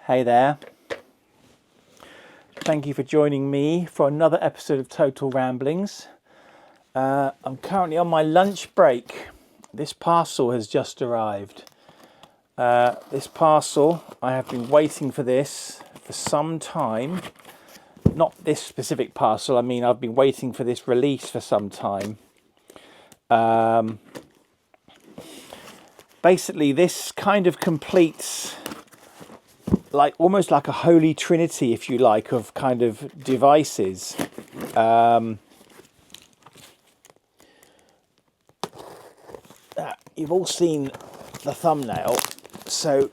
Hey there. Thank you for joining me for another episode of Total Ramblings. I'm currently on my lunch break. This parcel has just arrived. This parcel, I have been waiting for this for some time. Not this specific parcel, I mean I've been waiting for this release for some time. Basically this kind of completes almost like a holy trinity, if you like, of kind of devices. You've all seen the thumbnail, so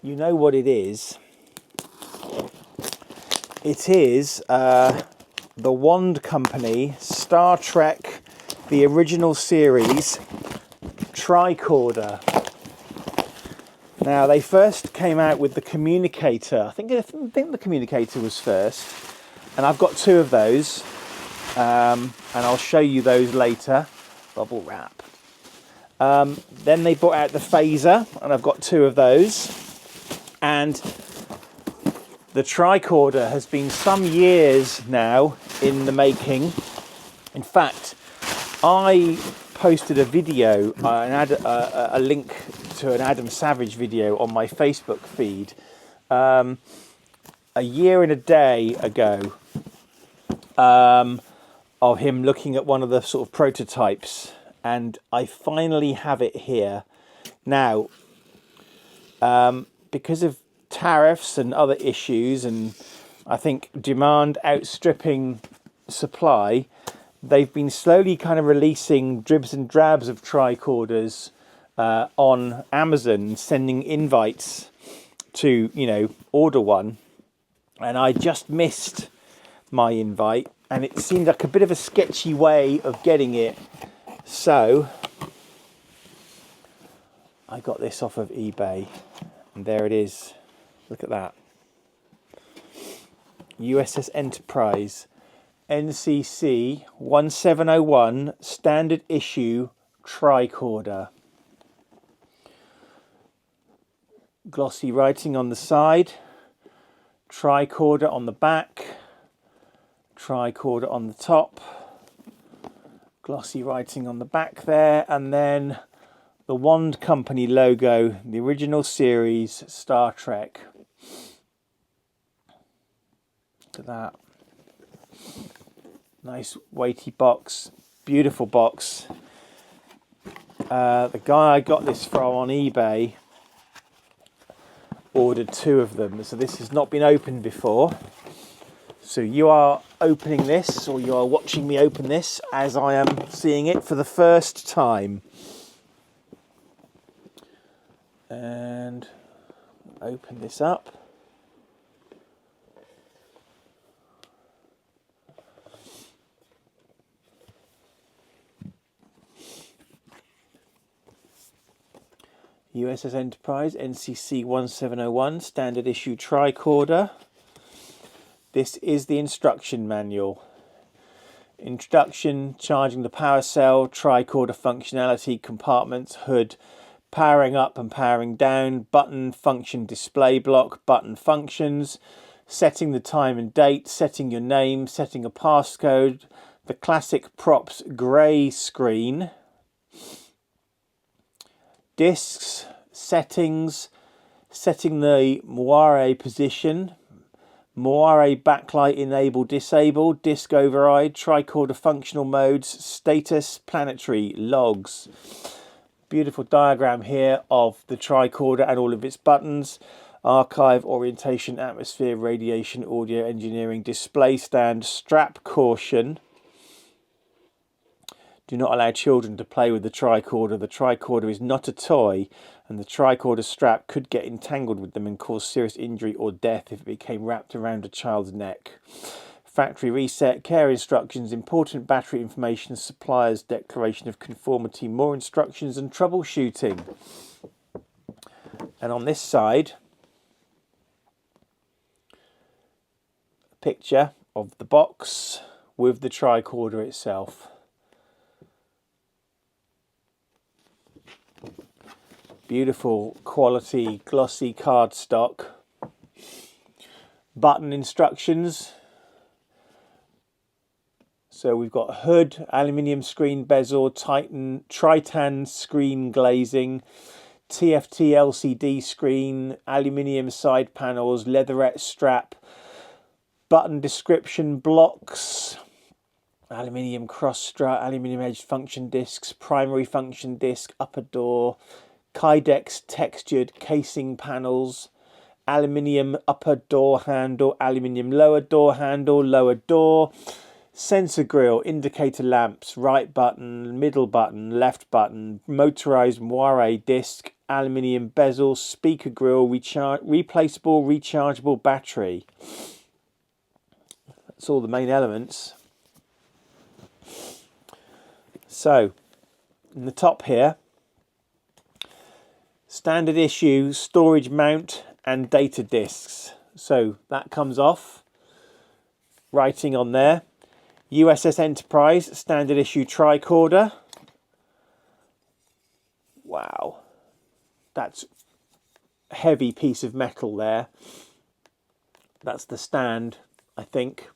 you know what it is. It is the Wand Company Star Trek, the original series, Tricorder. Now, they first came out with the Communicator. I think the Communicator was first. And I've got two of those. And I'll show you those later. Bubble wrap. Then they brought out the Phaser. And I've got two of those. And the Tricorder has been some years now in the making. In fact, I posted a video, a link to an Adam Savage video on my Facebook feed a year and a day ago of him looking at one of the sort of prototypes, and I finally have it here now. Because of tariffs and other issues, and I think demand outstripping supply, they've been slowly kind of releasing dribs and drabs of tricorders on Amazon, sending invites to, order one. And I just missed my invite, and it seemed like a bit of a sketchy way of getting it. So I got this off of eBay, and there it is. Look at that. USS Enterprise NCC 1701 standard issue tricorder. Glossy writing on the side, tricorder on the back, tricorder on the top, glossy writing on the back there, and then the Wand Company logo, the original series Star Trek. Look at that. Nice weighty box, beautiful box. The guy I got this from on eBay ordered two of them, so this has not been opened before. So you are opening this, or you are watching me open this, as I am seeing it for the first time. And open this up. USS Enterprise NCC 1701 standard issue tricorder. This is the instruction manual. Introduction: charging the power cell, tricorder functionality, compartments, hood, powering up and powering down, button function display block, button functions, setting the time and date, setting your name, setting a passcode, the classic props grey screen, discs, settings, setting the moire position, moire backlight enable disable, disc override, tricorder functional modes, status, planetary, logs. Beautiful diagram here of the tricorder and all of its buttons. Archive, orientation, atmosphere, radiation, audio, engineering, display stand, strap caution. Do not allow children to play with the tricorder. The tricorder is not a toy, and the tricorder strap could get entangled with them and cause serious injury or death if it became wrapped around a child's neck. Factory reset, care instructions, important battery information, supplier's declaration of conformity, more instructions, and troubleshooting. And on this side, a picture of the box with the tricorder itself. Beautiful quality glossy cardstock. Button instructions. So we've got hood, aluminium screen bezel, Tritan screen glazing, TFT LCD screen, aluminium side panels, leatherette strap, button description blocks, aluminium cross strut, aluminium edge function discs, primary function disc, upper door, Kydex textured casing panels, aluminium upper door handle, aluminium lower door, sensor grille, indicator lamps, right button, middle button, left button, motorized moire disc, aluminium bezel, speaker grille, replaceable rechargeable battery. That's all the main elements. So, in the top here, standard issue storage mount and data discs. So that comes off. Writing on there. USS Enterprise standard issue tricorder. Wow, that's a heavy piece of metal there. That's the stand, I think.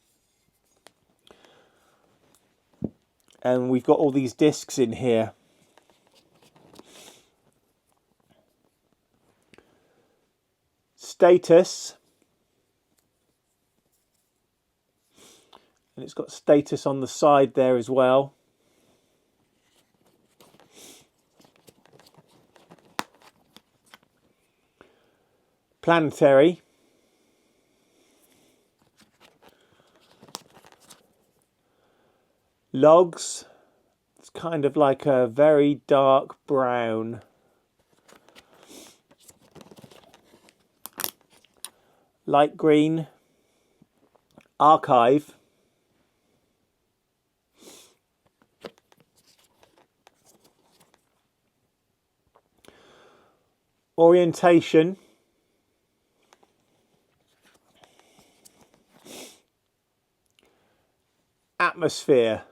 And we've got all these discs in here. Status. And it's got status on the side there as well. Planetary. Logs. It's kind of like a very dark brown. Light green. Archive. Orientation. Atmosphere.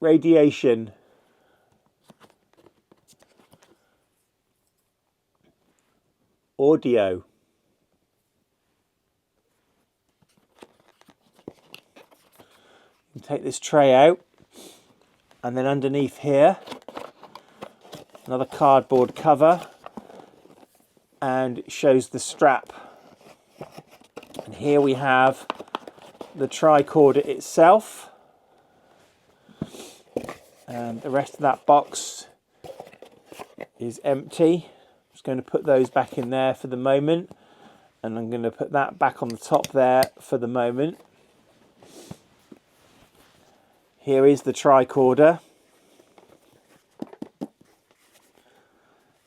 Radiation. Audio. You can take this tray out, and then underneath here, another cardboard cover, and it shows the strap. And here we have the tricorder itself. And the rest of that box is empty. I'm just going to put those back in there for the moment. And I'm going to put that back on the top there for the moment. Here is the tricorder.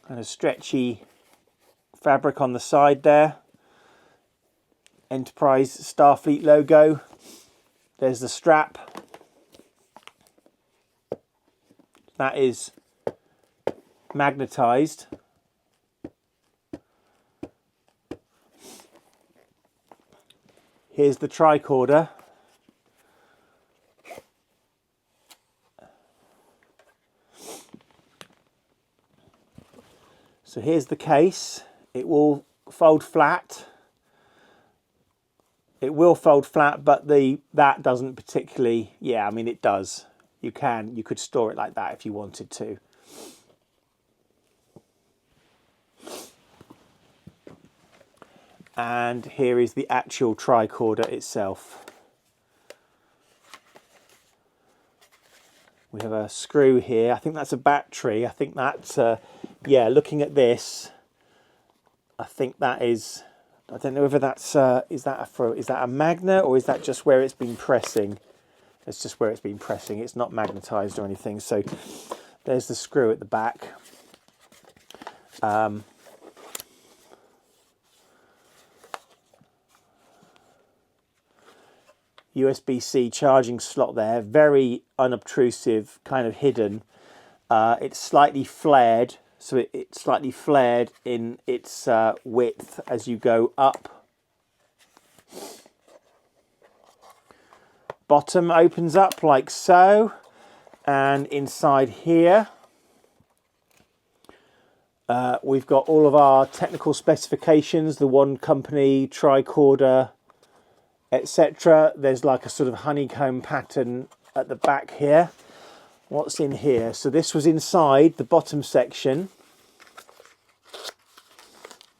Kind of stretchy fabric on the side there. Enterprise Starfleet logo. There's the strap. That is magnetized. Here's the tricorder. So here's the case. It will fold flat. It will fold flat, but that doesn't particularly. Yeah, I mean it does. You could store it like that if you wanted to. And here is the actual tricorder itself. We have a screw here. I think that's a battery. I think that's, yeah, looking at this, I think that is, I don't know whether that's, is that a magnet or is that just where it's been pressing? It's just where it's been pressing. It's not magnetized or anything. So there's the screw at the back. USB-C charging slot there, very unobtrusive, kind of hidden. It's slightly flared, so it's slightly flared in its width as you go up. Bottom opens up like so, and inside here We've got all of our technical specifications, the one company, Tricorder, etc. There's like a sort of honeycomb pattern at the back here. What's in here? So this was inside the bottom section.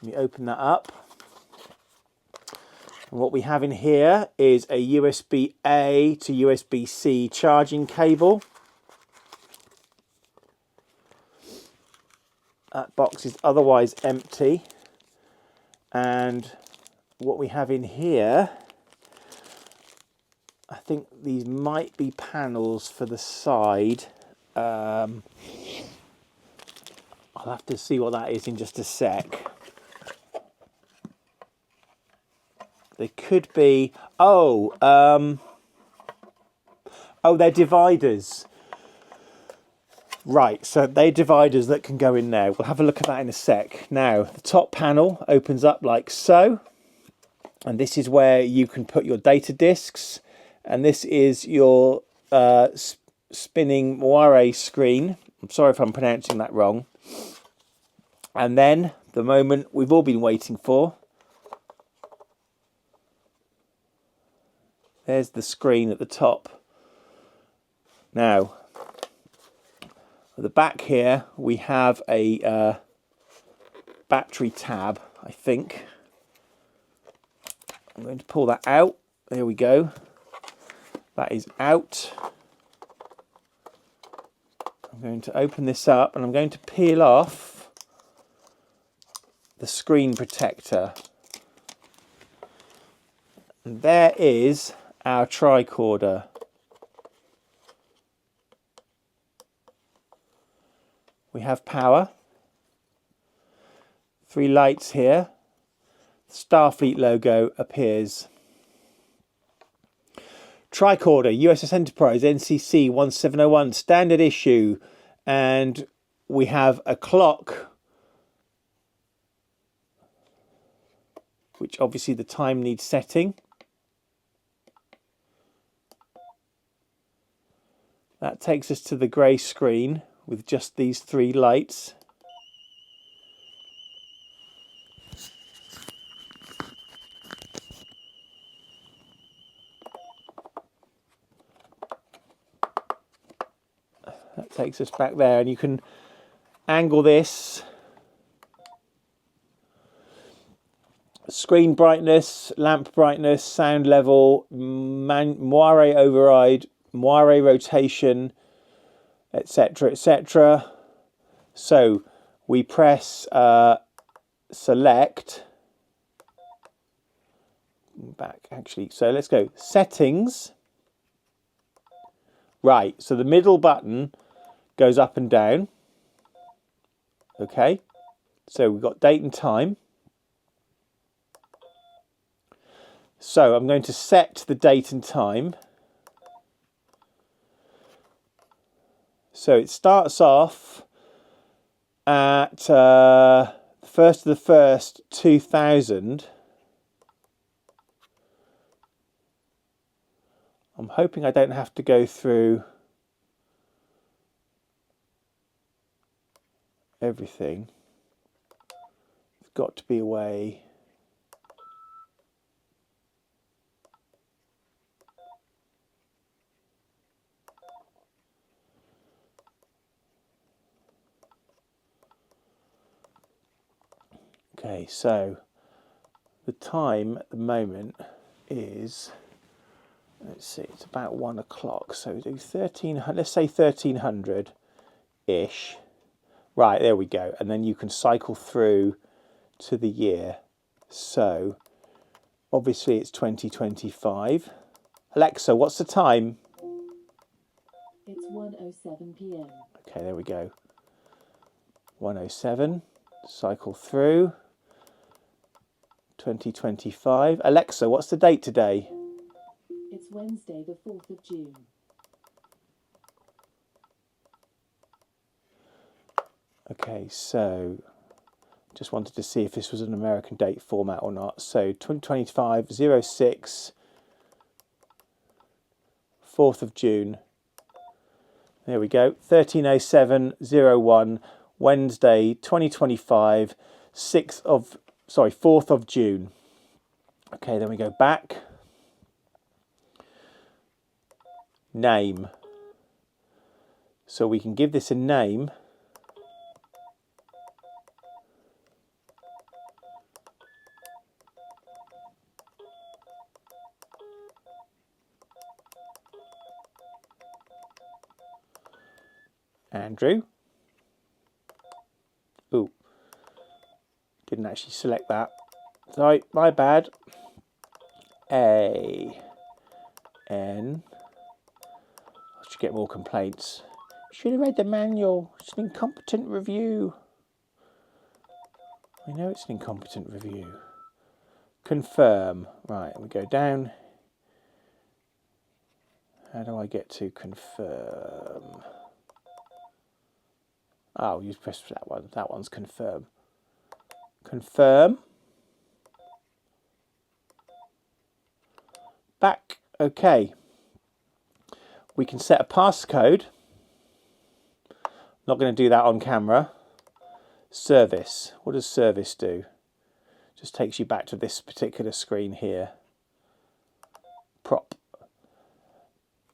Let me open that up. And what we have in here is a USB-A to USB-C charging cable. That box is otherwise empty. And what we have in here, I think these might be panels for the side. I'll have to see what that is in just a sec. They could be, they're dividers. Right, so they're dividers that can go in there. We'll have a look at that in a sec. Now, the top panel opens up like so. And this is where you can put your data disks. And this is your spinning moire screen. I'm sorry if I'm pronouncing that wrong. And then the moment we've all been waiting for. There's the screen at the top. Now, at the back here, we have a battery tab, I think. I'm going to pull that out. There we go. That is out. I'm going to open this up and I'm going to peel off the screen protector. And there is our tricorder. We have power. 3 lights here. The Starfleet logo appears. Tricorder, USS Enterprise, NCC 1701, standard issue. And we have a clock, which obviously the time needs setting. That takes us to the grey screen with just these 3 lights. That takes us back there, and you can angle this. Screen brightness, lamp brightness, sound level, moire override, moire rotation, etc, etc. So we press select. Back actually. So let's go settings. Right, so the middle button goes up and down. Okay, so we've got date and time. So I'm going to set the date and time. So it starts off at 1st of the 1st, 2000. I'm hoping I don't have to go through everything. There's got to be a way. Okay, so the time at the moment is, let's see, it's about 1 o'clock. So do 1300, let's say 1300-ish. Right, there we go. And then you can cycle through to the year. So obviously it's 2025. Alexa, what's the time? It's 1:07 p.m. Okay, there we go. 1:07. Cycle through. 2025. Alexa, what's the date today? It's Wednesday, the 4th of June. Okay, so just wanted to see if this was an American date format or not. So 2025, 06, 4th of June. There we go. 130701. Wednesday 2025, 4th of June. Okay, then we go back. Name. So we can give this a name. Andrew. Ooh, didn't actually select that. Sorry, my bad. A. N. I should get more complaints. Should have read the manual. It's an incompetent review. We know it's an incompetent review. Confirm. Right, we go down. How do I get to confirm? Oh, you press that one. That one's confirm. Confirm. Back. Okay. We can set a passcode. Not going to do that on camera. Service. What does service do? Just takes you back to this particular screen here. Prop.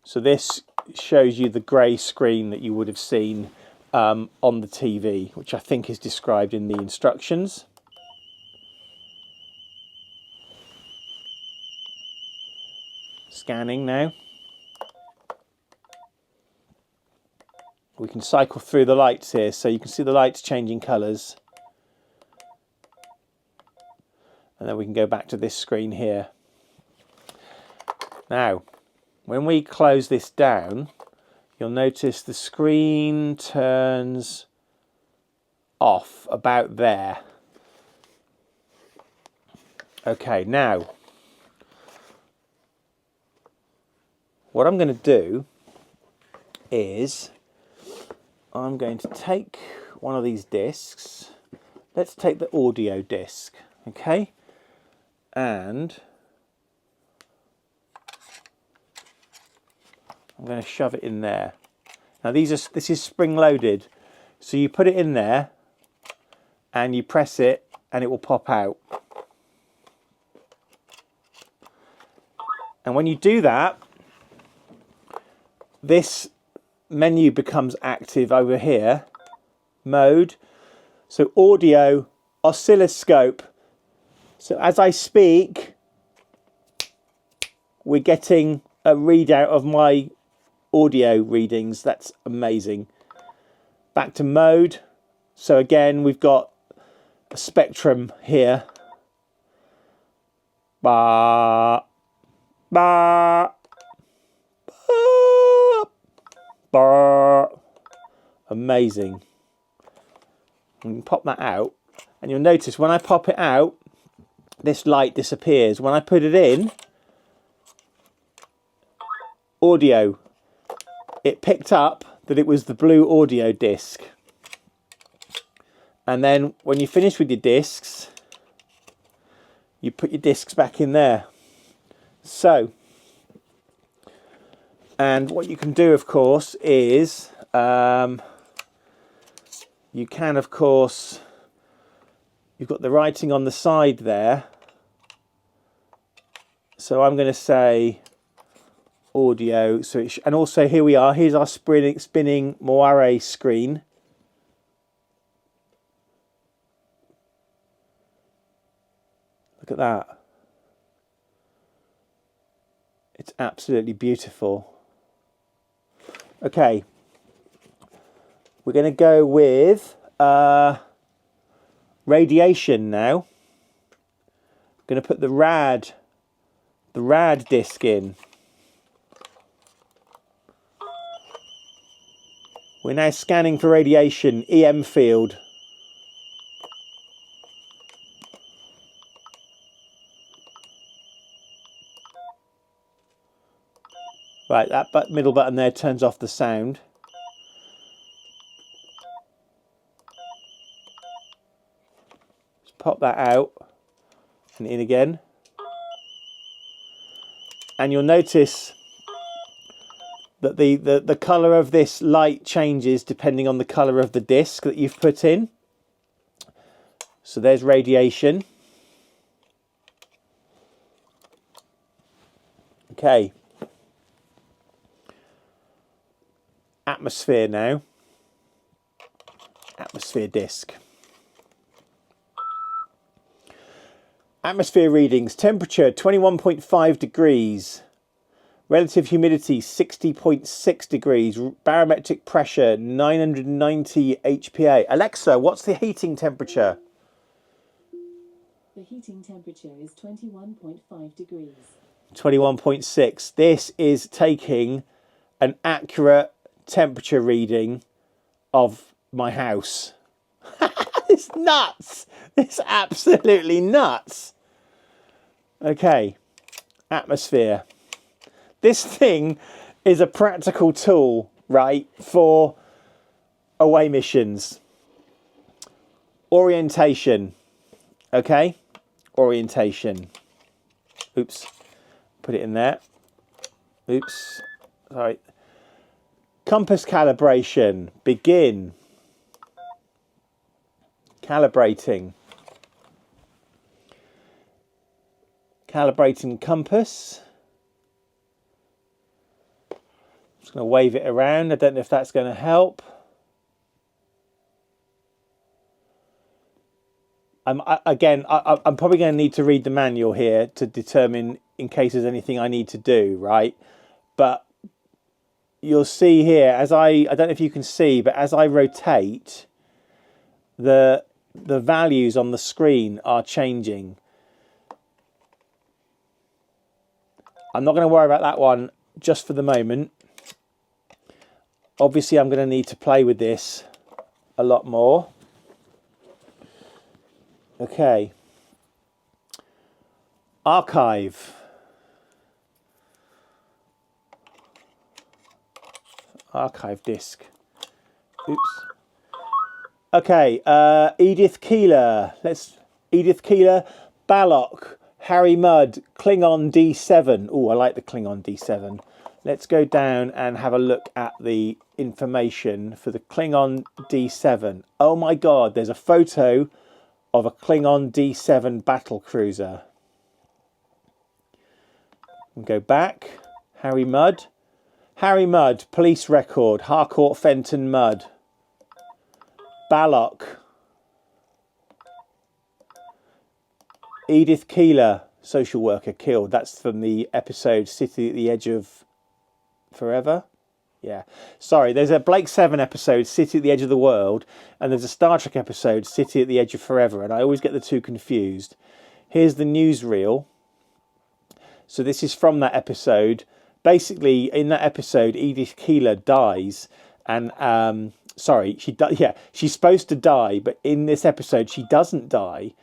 So this shows you the grey screen that you would have seen on the TV, which I think is described in the instructions. Scanning now. We can cycle through the lights here, so you can see the lights changing colours. And then we can go back to this screen here. Now, when we close this down, you'll notice the screen turns off about there. Okay, now, what I'm going to do is I'm going to take one of these discs. Let's take the audio disc, okay? And I'm going to shove it in there. Now this is spring loaded, so you put it in there and you press it and it will pop out. And when you do that, this menu becomes active over here. Mode. So audio, oscilloscope. So as I speak, we're getting a readout of my audio readings. That's amazing. Back to mode. So again, we've got a spectrum here. Ba, ba, ba, ba. Amazing. We can pop that out, and you'll notice when I pop it out, this light disappears. When I put it in, audio, it picked up that it was the blue audio disc. And then when you finish with your discs, you put your discs back in there. So, and what you can do, of course, is you can, of course, you've got the writing on the side there. So I'm going to say audio. So and also here we are. Here's our spinning moire screen. Look at that. It's absolutely beautiful. Okay. We're going to go with radiation now. I'm going to put the rad disc in. We're now scanning for radiation, EM field. Right, that middle button there turns off the sound. Just pop that out and in again. And you'll notice that the colour of this light changes depending on the colour of the disc that you've put in. So there's radiation. Okay. Atmosphere now. Atmosphere disc. Atmosphere readings. Temperature 21.5 degrees. Relative humidity 60.6 degrees. Barometric pressure 990 HPA. Alexa, what's the heating temperature? The heating temperature is 21.5 degrees. 21.6. This is taking an accurate temperature reading of my house. It's nuts. It's absolutely nuts. Okay, atmosphere. This thing is a practical tool, right, for away missions. Orientation. Okay, orientation. Oops, put it in there. Oops, sorry. Compass calibration. Begin. Calibrating. Calibrating compass. Just going to wave it around. I don't know if that's going to help. I'm probably going to need to read the manual here to determine in case there's anything I need to do, right? But you'll see here, as I don't know if you can see, but as I rotate, the values on the screen are changing. I'm not going to worry about that one just for the moment. Obviously, I'm going to need to play with this a lot more. Okay. Archive. Archive disk. Oops. Okay, Edith Keeler. Edith Keeler, Balok, Harry Mudd, Klingon D7. Oh, I like the Klingon D7. Let's go down and have a look at the information for the Klingon D7. Oh my God, there's a photo of a Klingon D7 battle cruiser. We'll go back. Harry Mudd. Harry Mudd, police record, Harcourt Fenton Mudd. Balok. Edith Keeler, social worker, killed. That's from the episode City at the Edge of Forever. Yeah. Sorry, there's a Blake 7 episode, City at the Edge of the World, and there's a Star Trek episode, City at the Edge of Forever, and I always get the two confused. Here's the newsreel. So this is from that episode. Basically, in that episode, Edith Keeler dies, and she's supposed to die, but in this episode, she doesn't die,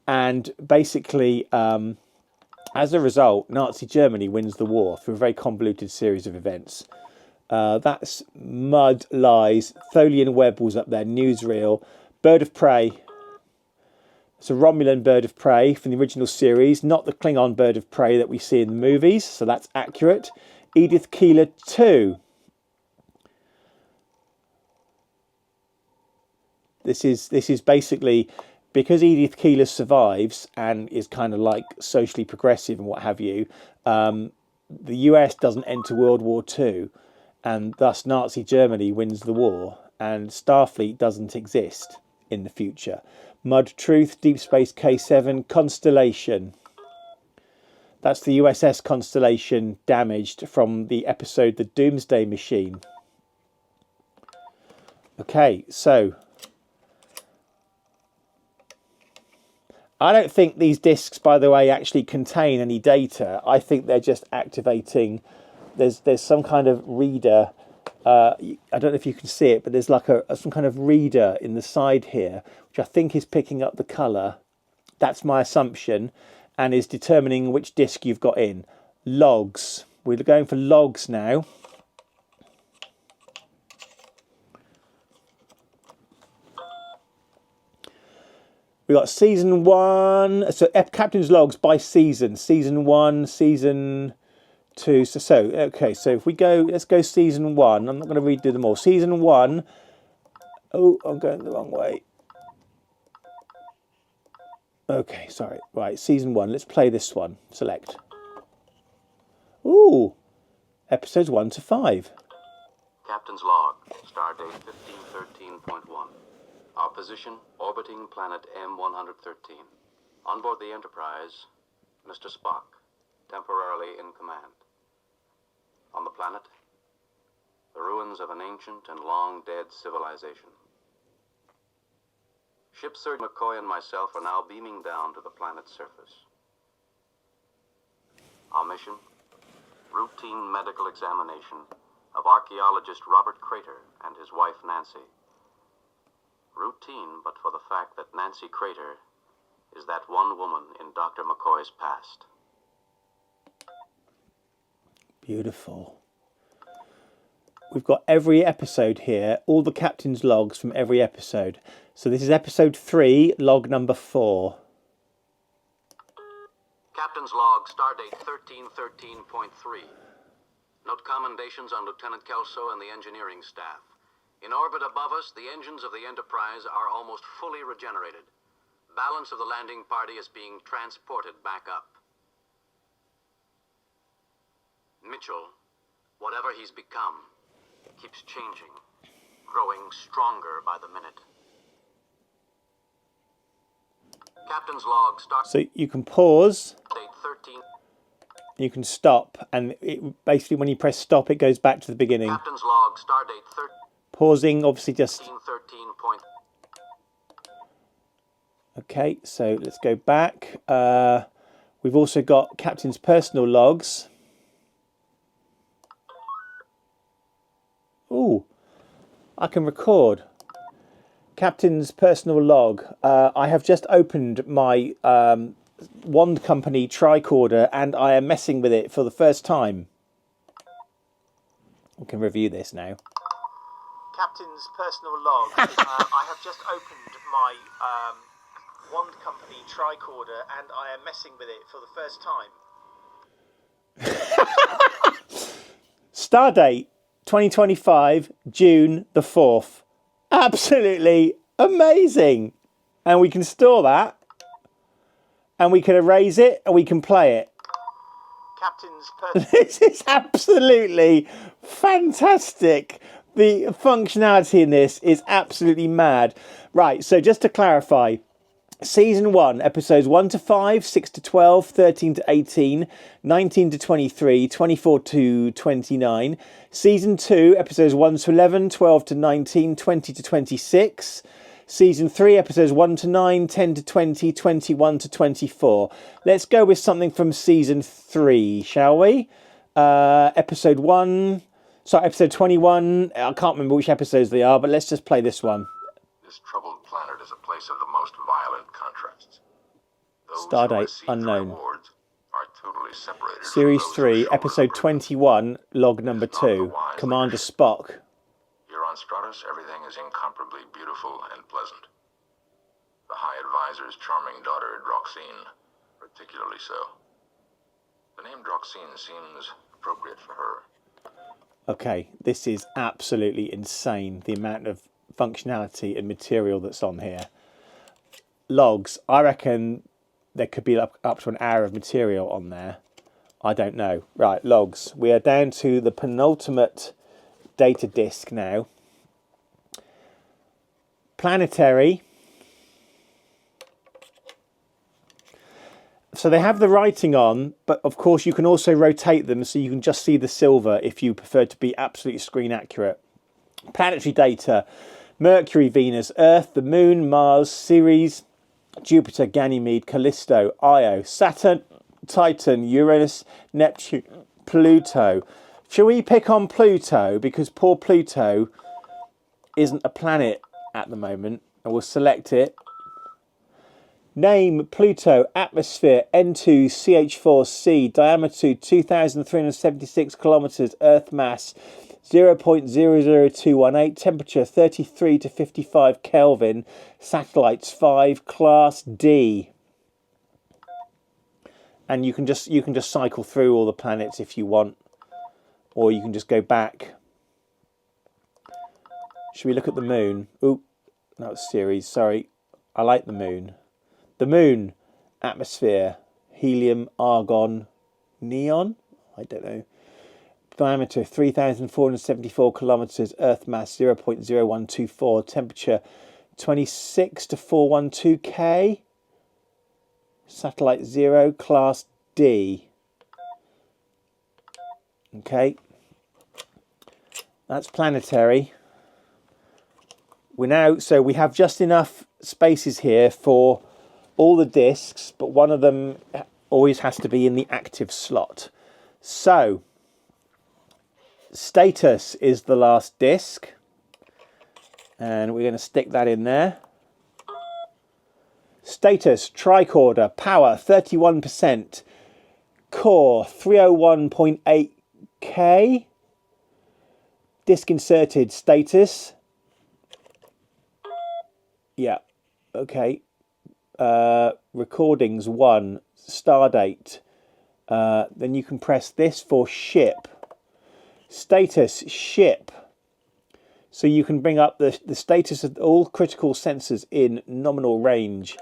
and basically, as a result, Nazi Germany wins the war through a very convoluted series of events. That's Mud Lies. Tholian Webb was up there. Newsreel. Bird of Prey. It's a Romulan bird of prey from the original series, not the Klingon bird of prey that we see in the movies, so that's accurate. Edith Keeler 2. This is basically, because Edith Keeler survives and is kind of like socially progressive and what have you, the US doesn't enter World War II, and thus Nazi Germany wins the war, and Starfleet doesn't exist in the future. Mud Truth, Deep Space K7, Constellation. That's the USS Constellation damaged from the episode The Doomsday Machine. Okay, so I don't think these discs, by the way, actually contain any data. I think they're just activating. There's some kind of reader. I don't know if you can see it, but there's like some kind of reader in the side here, which I think is picking up the colour. That's my assumption, and is determining which disc you've got in. Logs. We're going for logs now. We got season 1. So Captain's logs by season. Season 1, season 2. So okay, so if we go, let's go season 1. I'm not going to redo them all. Season 1. Oh, I'm going the wrong way. Okay, sorry. Right, season 1. Let's play this one. Select. Ooh, episodes 1 to 5. Captain's log, stardate 1513.1. Our position, orbiting planet M113. On board the Enterprise, Mr. Spock, temporarily in command. On the planet, the ruins of an ancient and long-dead civilization. Ship Surgeon McCoy and myself are now beaming down to the planet's surface. Our mission, routine medical examination of archaeologist Robert Crater and his wife Nancy. Routine, but for the fact that Nancy Crater is that one woman in Dr. McCoy's past. Beautiful. We've got every episode here, all the captain's logs from every episode. So this is episode 3, log number 4. Captain's log, stardate 1313.3. Note commendations on Lieutenant Kelso and the engineering staff. In orbit above us, the engines of the Enterprise are almost fully regenerated. Balance of the landing party is being transported back up. Mitchell, whatever he's become, keeps changing, growing stronger by the minute. Captain's log, start. So you can pause, Date 13. you can stop, and it, basically when you press stop, it goes back to the beginning. Captain's log, stardate Pausing, obviously just... 1313. Okay, so let's go back. We've also got captain's personal logs. Ooh, I can record. Captain's personal log. I have just opened my wand company Tricorder and I am messing with it for the first time. We can review this now. Captain's personal log. I have just opened my wand company Tricorder and I am messing with it for the first time. Stardate 2025, June the 4th. Absolutely amazing. And we can store that. And we can erase it and we can play it. Captain's personal... This is absolutely fantastic. The functionality in this is absolutely mad. Right, so just to clarify, Season 1, episodes 1 to 5, 6 to 12, 13 to 18, 19 to 23, 24 to 29. Season 2, episodes 1 to 11, 12 to 19, 20 to 26. Season 3, episodes 1 to 9, 10 to 20, 21 to 24. Let's go with something from Season 3, shall we? Episode 21. I can't remember which episodes they are, but let's just play this one. This troubled planet is a place of the most violent contrasts. Those Stardate who receive unknown. the rewards are totally separated from Series those who 3, shoulder the episode burden. 21, log number 2. Commander Spock. Here on Stratus, everything is incomparably beautiful and pleasant. The High Advisor's charming daughter, Droxine, particularly so. The name Droxine seems appropriate for her. Okay, this is absolutely insane, the amount of functionality and material that's on here. Logs, I reckon there could be up to an hour of material on there. I don't know. Right, logs. We are down to the penultimate data disk now. Planetary. So they have the writing on, but of course you can also rotate them so you can just see the silver if you prefer to be absolutely screen accurate. Planetary data: Mercury, Venus, Earth, the Moon, Mars, Ceres, Jupiter, Ganymede, Callisto, Io, Saturn, Titan, Uranus, Neptune, Pluto. Shall we pick on Pluto? Because poor Pluto isn't a planet at the moment. And we'll select it. Name: Pluto, atmosphere N2 CH4c, diameter 2,376 kilometers, Earth mass 0.00218, temperature 33 to 55 Kelvin, satellites 5, class D. and you can just cycle through all the planets if you want, or you can just go back. Should we look at the moon? Oop, that was Ceres. Sorry, I like the moon. The moon, atmosphere, helium, argon, neon. I don't know. Diameter 3,474 kilometers. Earth mass 0.0124. Temperature 26 to 412 K. Satellite 0, class D. Okay, that's planetary. So we have just enough spaces here for all the discs, but one of them always has to be in the active slot. So status is the last disc, and we're going to stick that in there. Status, tricorder, power 31%, core 301.8K, disc inserted, status, yeah, okay, recordings 1, stardate, then you can press this for ship, status, ship, so you can bring up the status of all critical sensors in nominal range.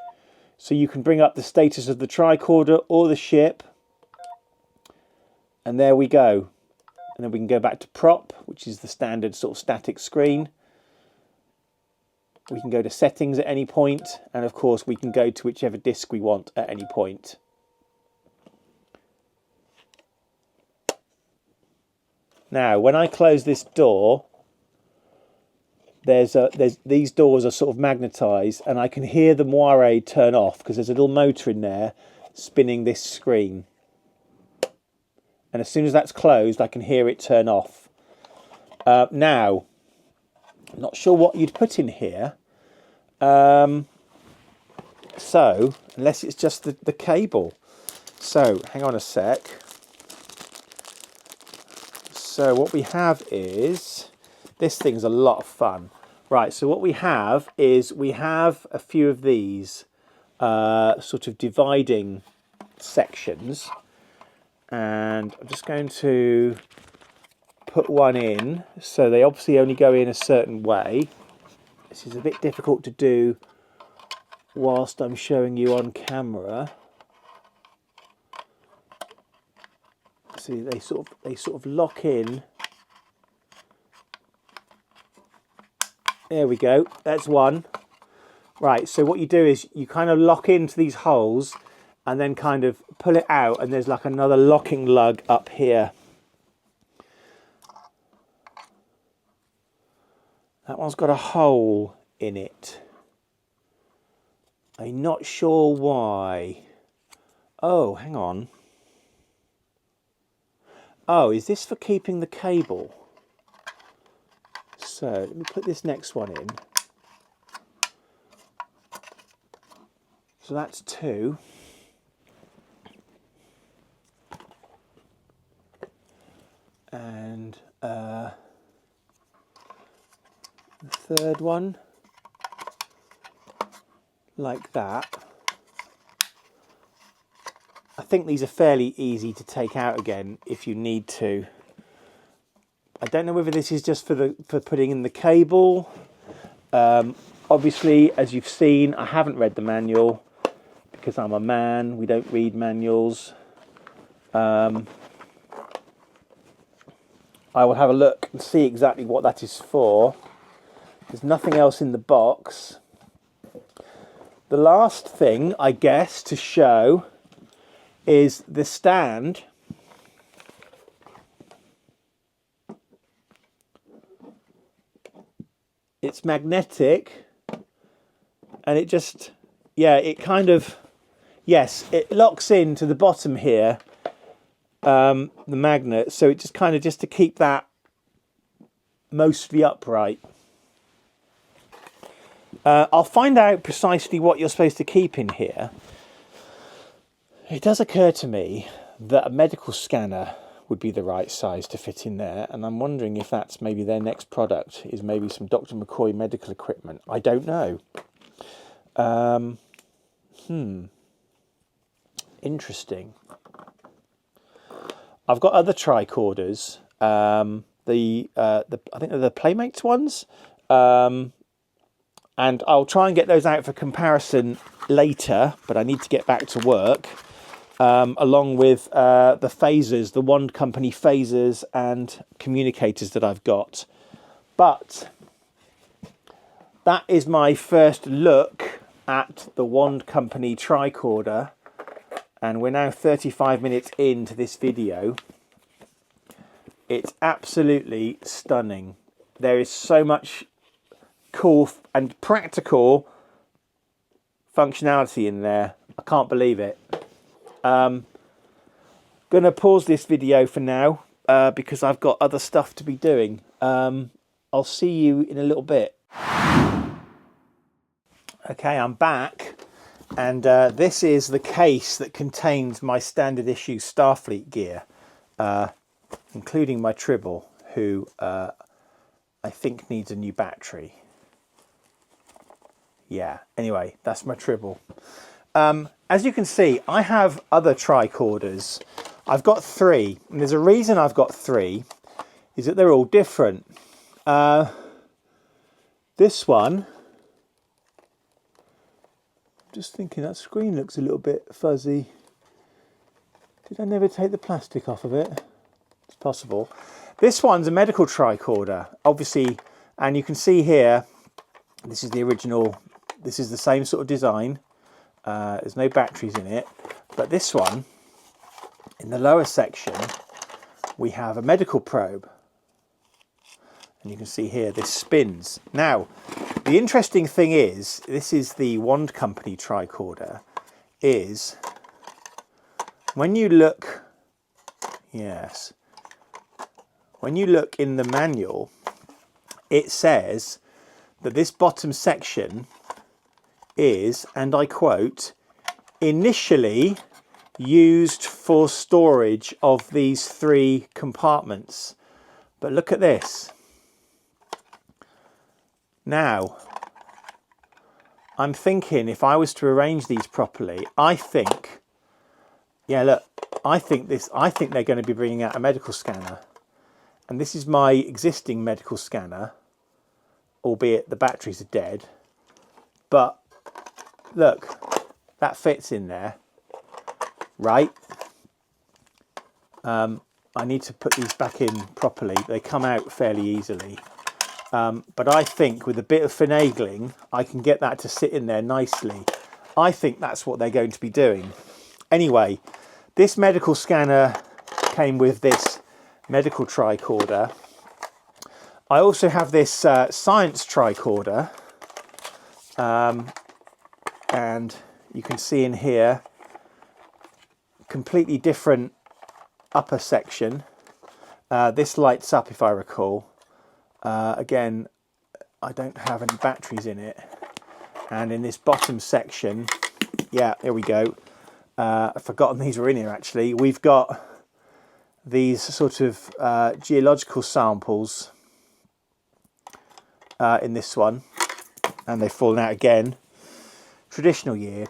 So you can bring up the status of the tricorder or the ship. And there we go. And then we can go back to prop, which is the standard sort of static screen. We can go to settings at any point. And of course, we can go to whichever disk we want at any point. Now, when I close this door, these doors are sort of magnetized, and I can hear the moire turn off because there's a little motor in there spinning this screen. And as soon as that's closed, I can hear it turn off. Now, I'm not sure what you'd put in here. So, unless it's just the cable. So, hang on a sec. So what we have is, this thing's a lot of fun. Right, so what we have is we have a few of these sort of dividing sections. And I'm just going to put one in. So they obviously only go in a certain way. This is a bit difficult to do whilst I'm showing you on camera. See, they sort of lock in. There we go. That's one. Right. So what you do is you kind of lock into these holes, and then kind of pull it out, and there's like another locking lug up here. That one's got a hole in it. I'm not sure why. Oh, hang on. Oh, is this for keeping the cable? So let me put this next one in. So that's two. And the third one, like that. I think these are fairly easy to take out again if you need to. I don't know whether this is just for putting in the cable. Obviously, as you've seen, I haven't read the manual because I'm a man. We don't read manuals. I will have a look and see exactly what that is for. There's nothing else in the box. The last thing, I guess, to show is the stand. It's magnetic, and it just, yeah, it kind of, yes, it locks into the bottom here, the magnet, so it just kind of, just to keep that mostly upright. I'll find out precisely what you're supposed to keep in here. It does occur to me that a medical scanner would be the right size to fit in there, and I'm wondering if that's maybe their next product, is maybe some Dr. McCoy medical equipment. I don't know. Interesting. I've got other tricorders. I think they're the Playmates ones. And I'll try and get those out for comparison later, but I need to get back to work. Along with the phasers, the Wand Company phasers and communicators that I've got. But that is my first look at the Wand Company tricorder, and we're now 35 minutes into this video. It's absolutely stunning. There is so much cool and practical functionality in there. I can't believe it. Gonna pause this video for now because I've got other stuff to be doing. I'll see you in a little bit. Okay, I'm back, and this is the case that contains my standard issue Starfleet gear, including my Tribble, who I think needs a new battery. Yeah, anyway, that's my Tribble. As you can see, I have other tricorders. I've got 3, and there's a reason I've got 3, is that they're all different. This one, just thinking that screen looks a little bit fuzzy. Did I never take the plastic off of it? It's possible. This one's a medical tricorder, obviously, and you can see here, this is the original, this is the same sort of design. There's no batteries in it, but this one, in the lower section, we have a medical probe. And you can see here, this spins. Now, the interesting thing is, this is the Wand Company tricorder, is when you look, yes, when you look in the manual, it says that this bottom section is, and I quote, initially used for storage of these 3 compartments. But look at this. Now, I'm thinking if I was to arrange these properly, I think, yeah, look, I think they're going to be bringing out a medical scanner. And this is my existing medical scanner, albeit the batteries are dead. But look, that fits in there, right? I need to put these back in properly. They come out fairly easily. But I think with a bit of finagling, I can get that to sit in there nicely. I think that's what they're going to be doing. Anyway, this medical scanner came with this medical tricorder. I also have this science tricorder. And you can see in here, completely different upper section. This lights up if I recall. Again, I don't have any batteries in it. And in this bottom section, yeah, here we go. I've forgotten these were in here actually. We've got these sort of geological samples in this one. And they've fallen out again. Traditional year,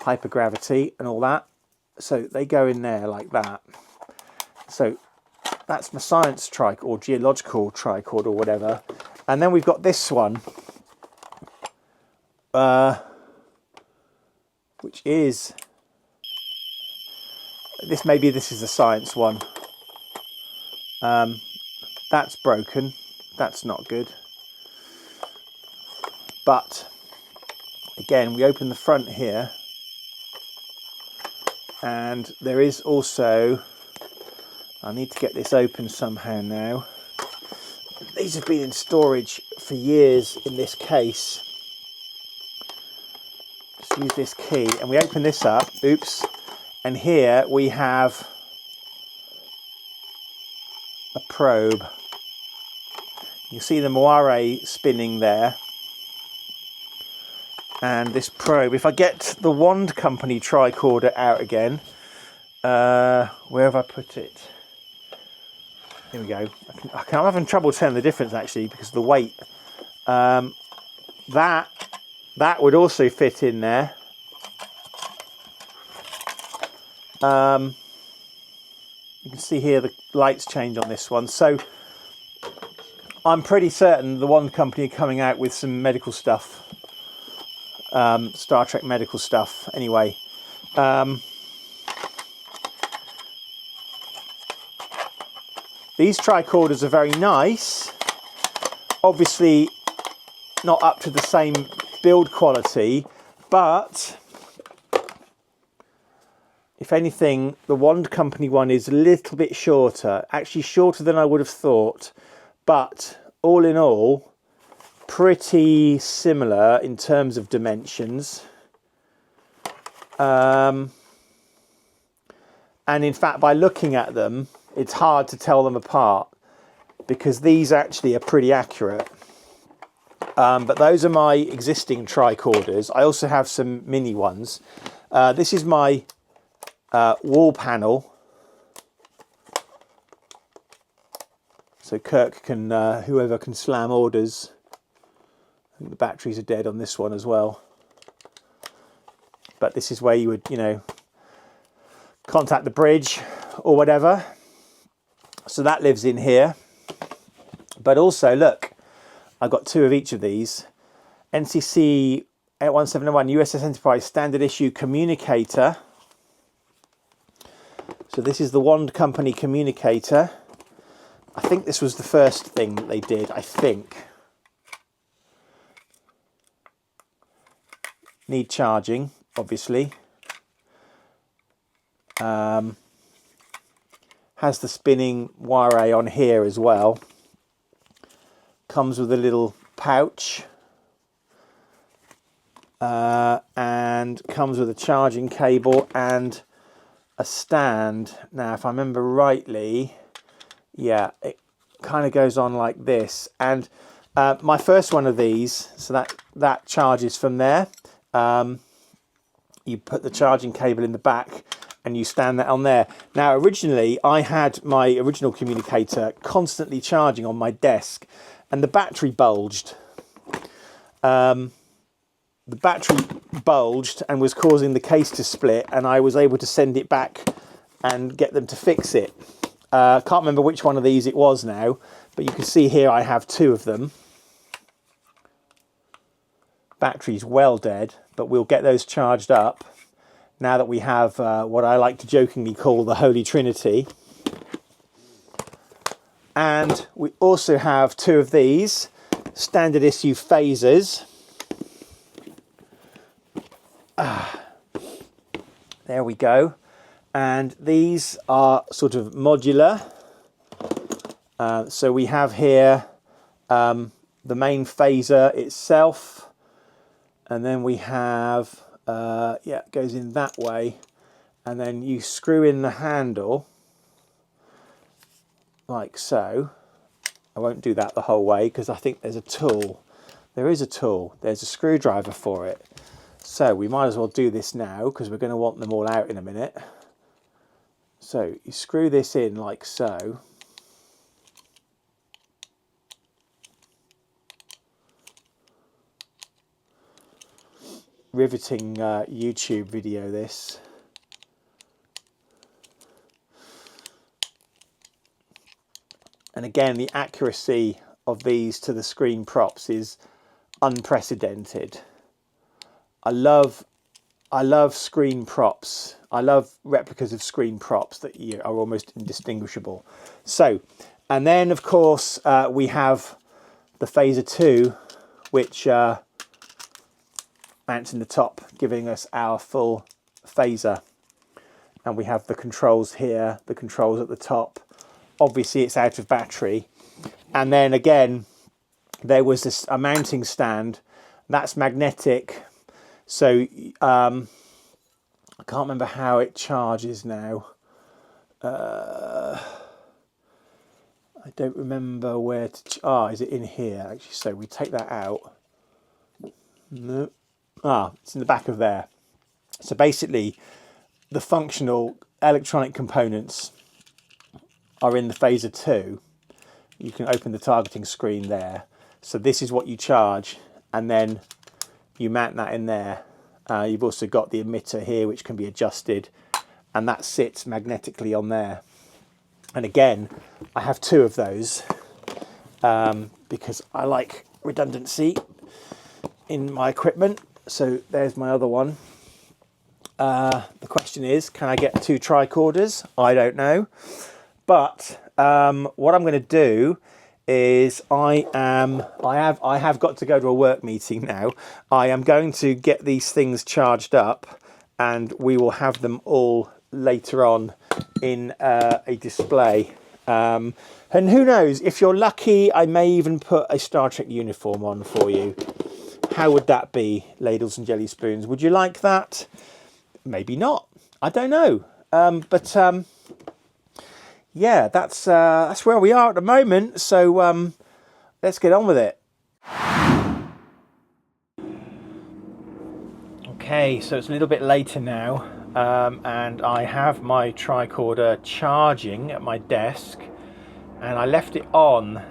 hypergravity and all that. So they go in there like that. So that's my science tricorder or geological tricorder or whatever. And then we've got this one, which is, maybe this is the science one. That's broken. That's not good. But again, we open the front here, and there is also, I need to get this open somehow now. These have been in storage for years in this case. Just use this key and we open this up, oops, and here we have a probe. You see the moire spinning there. And this probe, if I get the Wand Company tricorder out again, where have I put it? Here we go. I'm having trouble telling the difference actually because of the weight. That would also fit in there. You can see here the lights change on this one. So I'm pretty certain the Wand Company are coming out with some medical stuff. Star Trek medical stuff, anyway. These tricorders are very nice. Obviously not up to the same build quality, but if anything, the Wand Company one is a little bit shorter, actually shorter than I would have thought, but all in all, pretty similar in terms of dimensions. And in fact, by looking at them, it's hard to tell them apart because these actually are pretty accurate. But those are my existing tricorders. I also have some mini ones. This is my wall panel. So Kirk can, whoever can slam orders. I think the batteries are dead on this one as well. But this is where you would, you know, contact the bridge or whatever. So that lives in here. But also, look, I've got two of each of these. NCC 1701 USS Enterprise standard issue communicator. So this is the Wand Company communicator. I think this was the first thing that they did, I think. Need charging, obviously. Has the spinning wire array on here as well. Comes with a little pouch. And comes with a charging cable and a stand. Now, if I remember rightly, yeah, it kind of goes on like this. And my first one of these, so that charges from there. You put the charging cable in the back and you stand that on there. Now, originally, I had my original communicator constantly charging on my desk and the battery bulged. The battery bulged and was causing the case to split, and I was able to send it back and get them to fix it. Can't remember which one of these it was now, but you can see here I have two of them. Battery's well dead, but we'll get those charged up now that we have what I like to jokingly call the Holy Trinity. And we also have two of these standard issue phasers. There we go. And these are sort of modular. So we have here the main phaser itself. And then we have, yeah, it goes in that way. And then you screw in the handle like so. I won't do that the whole way because I think there's a tool. There is a tool. There's a screwdriver for it. So we might as well do this now because we're going to want them all out in a minute. So you screw this in like so. Riveting YouTube video this. And again, the accuracy of these to the screen props is unprecedented. I love screen props. I love replicas of screen props that are almost indistinguishable. So, and then of course we have the Phaser 2, which mounts in the top, giving us our full phaser. And we have the controls here, the controls at the top. Obviously it's out of battery. And then again, there was a mounting stand that's magnetic. So I can't remember how it charges now. I don't remember where to. Is it in here actually? So we take that out. No. It's in the back of there. So basically, the functional electronic components are in the Phaser 2. You can open the targeting screen there. So this is what you charge, and then you mount that in there. You've also got the emitter here, which can be adjusted, and that sits magnetically on there. And again, I have two of those because I like redundancy in my equipment. So there's my other one. The question is, can I get two tricorders? I don't know. But what I'm going to do is I have got to go to a work meeting now. I am going to get these things charged up, and we will have them all later on in a display. And who knows, if you're lucky, I may even put a Star Trek uniform on for you. How would that be, ladles and jelly spoons? Would you like that? Maybe not. I don't know. Yeah, that's where we are at the moment. So let's get on with it. Okay, so it's a little bit later now, and I have my tricorder charging at my desk, and I left it on,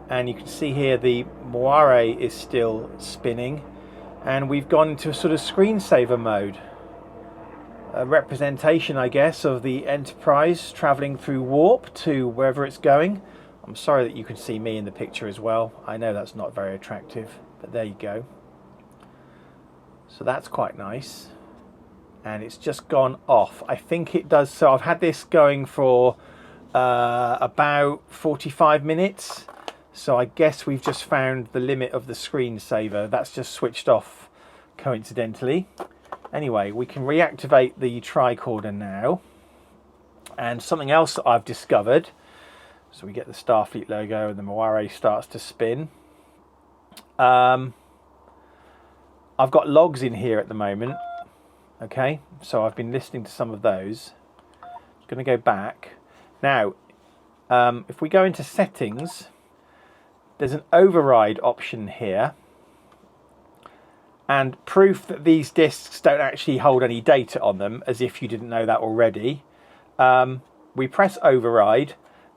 and you can see here the moire is still spinning, and we've gone into a sort of screensaver mode. A representation, I guess, of the Enterprise travelling through warp to wherever it's going. I'm sorry that you can see me in the picture as well. I know that's not very attractive, but there you go. So that's quite nice. And it's just gone off. I think it does. So I've had this going for about 45 minutes. So I guess we've just found the limit of the screensaver. That's just switched off coincidentally. Anyway, we can reactivate the tricorder now. And something else that I've discovered. So we get the Starfleet logo and the moire starts to spin. I've got logs in here at the moment. Okay, so I've been listening to some of those. I'm going to go back. Now, if we go into settings, there's an override option here. And proof that these discs don't actually hold any data on them, as if you didn't know that already. We press override,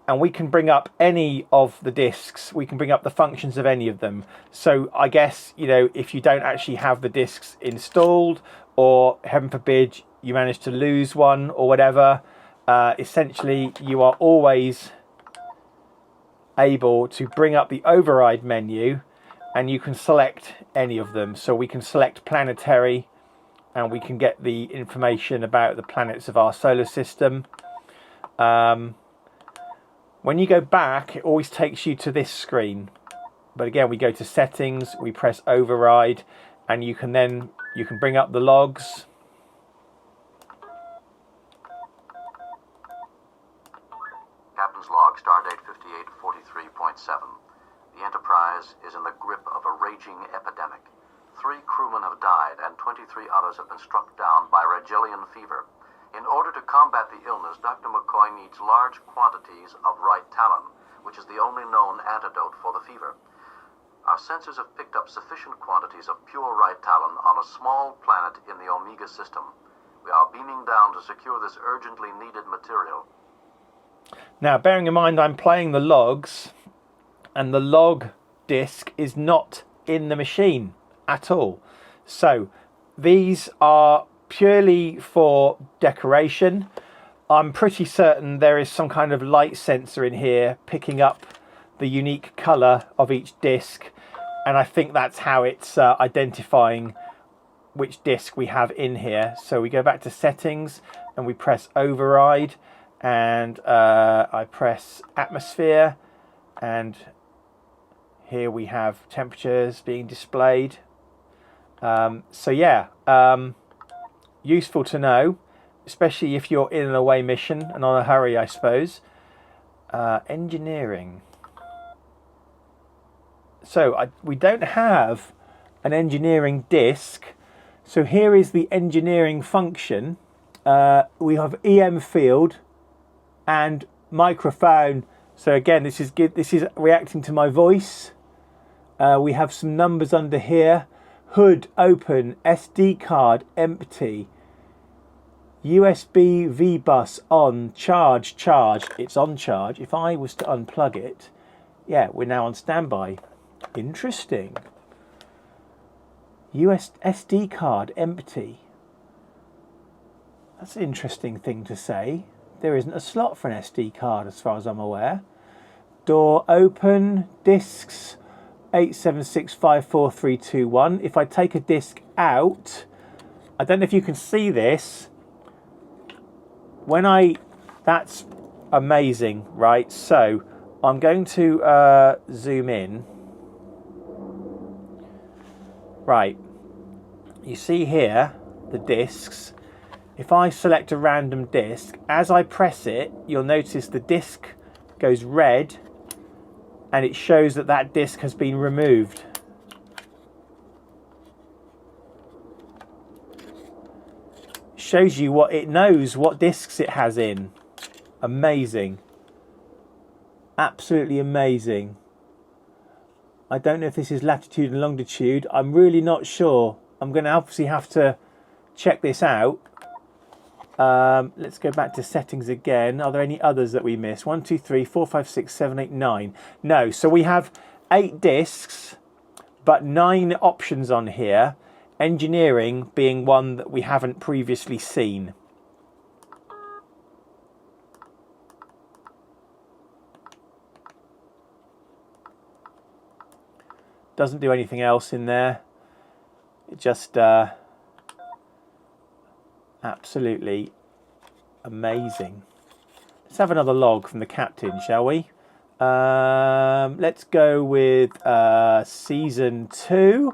and we can bring up any of the discs. We can bring up the functions of any of them. So I guess, you know, if you don't actually have the discs installed, or heaven forbid you manage to lose one or whatever, essentially you are always able to bring up the override menu, and you can select any of them. So we can select planetary, and we can get the information about the planets of our solar system. When you go back, it always takes you to this screen. But again, we go to settings, we press override, and you can bring up the logs. Captain's log, stardate 5843.7. The Enterprise is in the grip of a raging epidemic. 3 crewmen have died and 23 others have been struck down by Rigelian fever. In order to combat the illness, Dr. McCoy needs large quantities of right talon, which is the only known antidote for the fever. Our sensors have picked up sufficient quantities of pure right talon on a small planet in the Omega system. We are beaming down to secure this urgently needed material. Now, bearing in mind I'm playing the logs, and the log disk is not in the machine at all. So these are purely for decoration. I'm pretty certain there is some kind of light sensor in here picking up the unique color of each disc, and I think that's how it's identifying which disc we have in here. So we go back to settings and we press override, and I press atmosphere, and here we have temperatures being displayed. So yeah, useful to know, especially if you're in an away mission and on a hurry, I suppose. Engineering. So we don't have an engineering disk. So here is the engineering function. We have EM field and microphone. So again, this is reacting to my voice. We have some numbers under here. Hood open, SD card empty, USB V-bus on, charge. It's on charge. If I was to unplug it, yeah, we're now on standby. Interesting. SD card empty. That's an interesting thing to say. there isn't a slot for an SD card as far as I'm aware. Door open, discs 8765431. If I take a disc out, I don't know if you can see this. That's amazing, right? So I'm going to zoom in. Right, you see here the discs. If I select a random disc, as I press it, you'll notice the disc goes red and it shows that that disc has been removed. Shows you what it knows, what discs it has in. Amazing. Absolutely amazing. I don't know if this is latitude and longitude. I'm really not sure. I'm going to obviously have to check this out. Let's go back to settings again. Are there any others that we miss? 1, 2, 3, 4, 5, 6, 7, 8, 9. No, so we have 8 discs, but 9 options on here. Engineering being one that we haven't previously seen. Doesn't do anything else in there. It just absolutely amazing. Let's have another log from the captain, shall we? Let's go with season 2,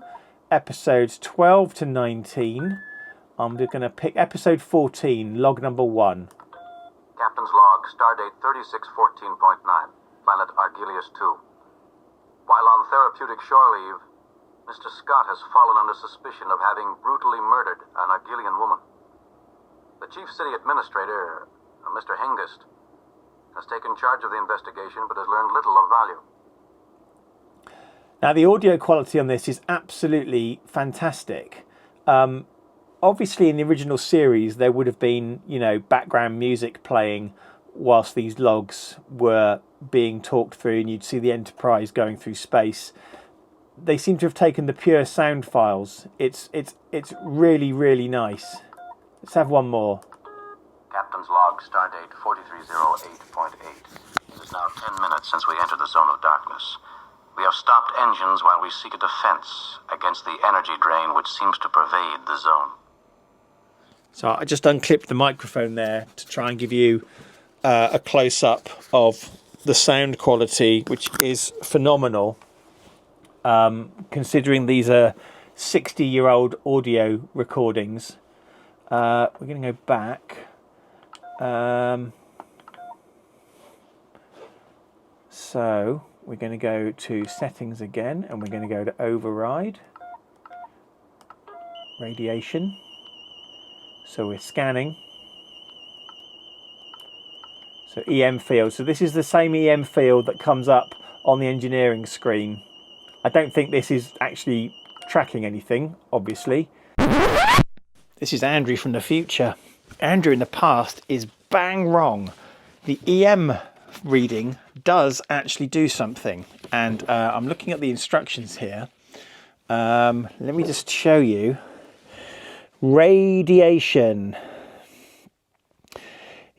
episodes 12 to 19. I'm going to pick episode 14, log number 1. Captain's log, stardate 3614.9, planet Argelius 2. While on therapeutic shore leave, Mr. Scott has fallen under suspicion of having brutally murdered an Argelian woman. The chief city administrator, Mr. Hengist, has taken charge of the investigation but has learned little of value. Now, the audio quality on this is absolutely fantastic. Obviously, in the original series, there would have been, background music playing whilst these logs were being talked through, and you'd see the Enterprise going through space. They seem to have taken the pure sound files. It's really, really nice. Let's have one more. Captain's log, stardate 4308.8. It is now 10 minutes since we entered the zone of darkness. We have stopped engines while we seek a defense against the energy drain which seems to pervade the zone. So I just unclipped the microphone there to try and give you a close-up of the sound quality, which is phenomenal, considering these are 60-year-old audio recordings. We're going to go back. So we're going to go to settings again, and we're going to go to override radiation. So we're scanning. So EM field. So this is the same EM field that comes up on the engineering screen. I don't think this is actually tracking anything, obviously. This is Andrew from the future. Andrew in the past is bang wrong. The EM reading does actually do something. And I'm looking at the instructions here. Let me just show you. Radiation.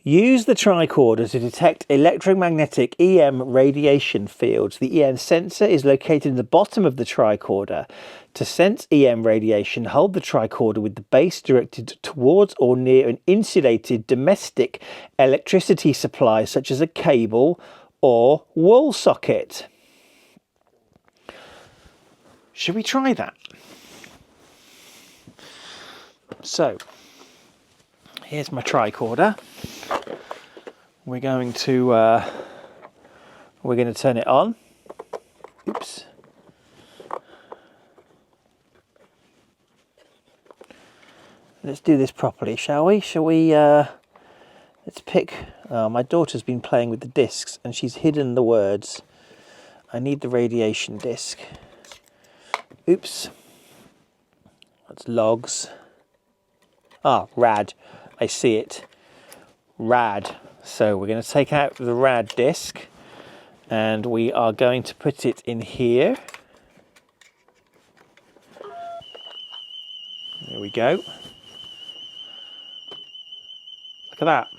Use the tricorder to detect electromagnetic EM radiation fields. The EM sensor is located in the bottom of the tricorder. To sense EM radiation, hold the tricorder with the base directed towards or near an insulated domestic electricity supply, such as a cable or wall socket. Should we try that? So, here's my tricorder. We're going to turn it on. Oops. Let's do this properly, shall we? Let's pick. My daughter's been playing with the discs and she's hidden the words. I need the radiation disc. Oops. That's logs. Ah, rad. I see it. Rad. So we're going to take out the rad disc and we are going to put it in here. There we go. Look at that.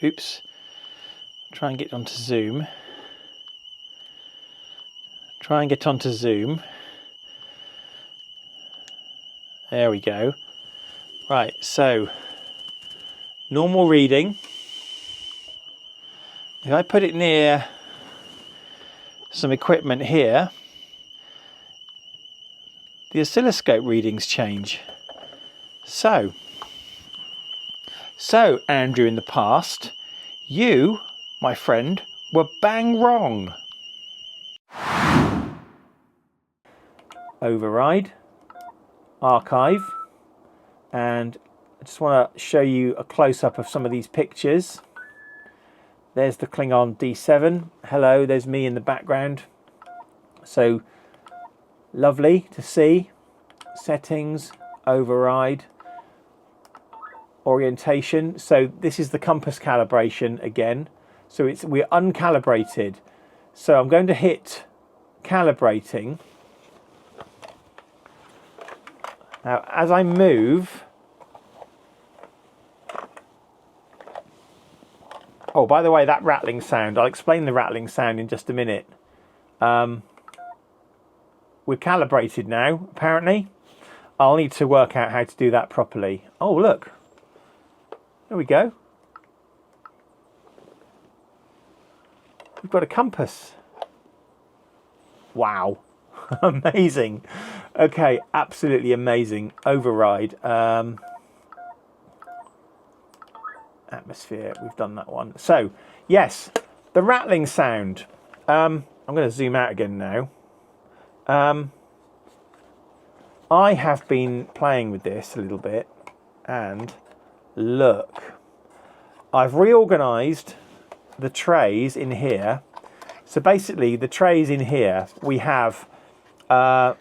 Oops. Try and get onto zoom. Try and get onto zoom. There we go. Right, so normal reading. If I put it near some equipment here, the oscilloscope readings change. So Andrew, in the past, you, my friend, were bang wrong. Override, archive, and I just want to show you a close-up of some of these pictures. There's the Klingon D7. Hello, there's me in the background. So lovely to see. Settings, override, orientation. So this is the compass calibration again. So we're uncalibrated. So I'm going to hit calibrating. Now, as I move, oh, by the way, that rattling sound, I'll explain the rattling sound in just a minute. We're calibrated now, apparently. I'll need to work out how to do that properly. Oh, look. There we go. We've got a compass. Wow. Amazing. Okay, absolutely amazing. Override. Atmosphere, we've done that one. So, yes, the rattling sound. I'm going to zoom out again now. I have been playing with this a little bit, and look, I've reorganized the trays in here. So basically, the trays in here, we have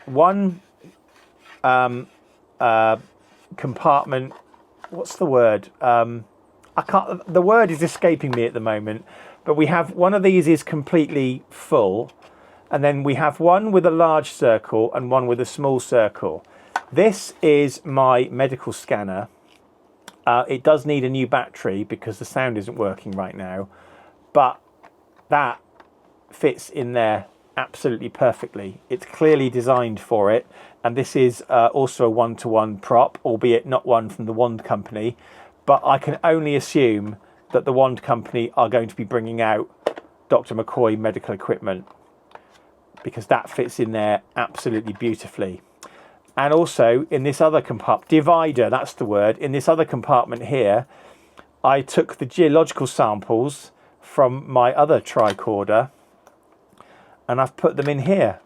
one compartment. What's the word? I can't. The word is escaping me at the moment. But we have one of these is completely full, and then we have one with a large circle and one with a small circle. This is my medical scanner. It does need a new battery because the sound isn't working right now, but that fits in there absolutely perfectly. It's clearly designed for it, and this is also a one-to-one prop, albeit not one from the Wand Company, but I can only assume that the Wand Company are going to be bringing out Dr. McCoy medical equipment, because that fits in there absolutely beautifully. And also in this other compartment, divider, that's the word, in this other compartment here, I took the geological samples from my other tricorder and I've put them in here.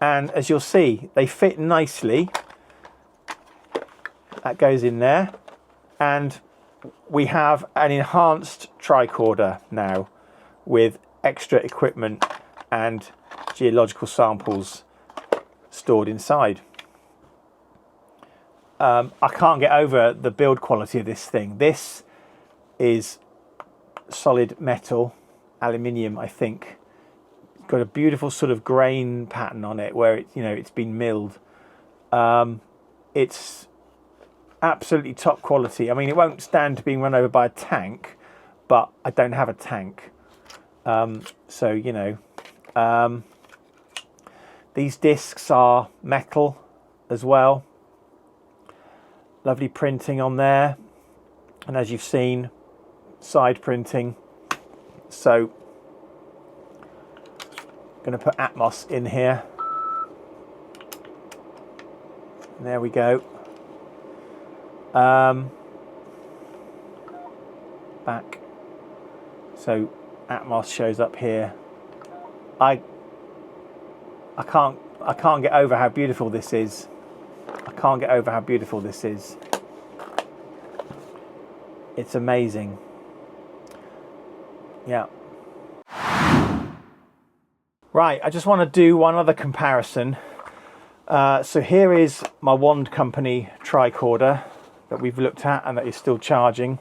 And as you'll see, they fit nicely. That goes in there. And we have an enhanced tricorder now with extra equipment and geological samples stored inside. I can't get over the build quality of this thing. This is solid metal, aluminium, I think. It's got a beautiful sort of grain pattern on it where it's been milled. It's absolutely top quality. I mean, it won't stand to being run over by a tank, but I don't have a tank. These discs are metal as well. Lovely printing on there, and as you've seen, side printing. So I'm going to put Atmos in here. And there we go. Back. So Atmos shows up here. I can't get over how beautiful this is. I can't get over how beautiful this is. It's amazing. Yeah. Right, I just want to do one other comparison. So here is my Wand Company tricorder that we've looked at and that is still charging.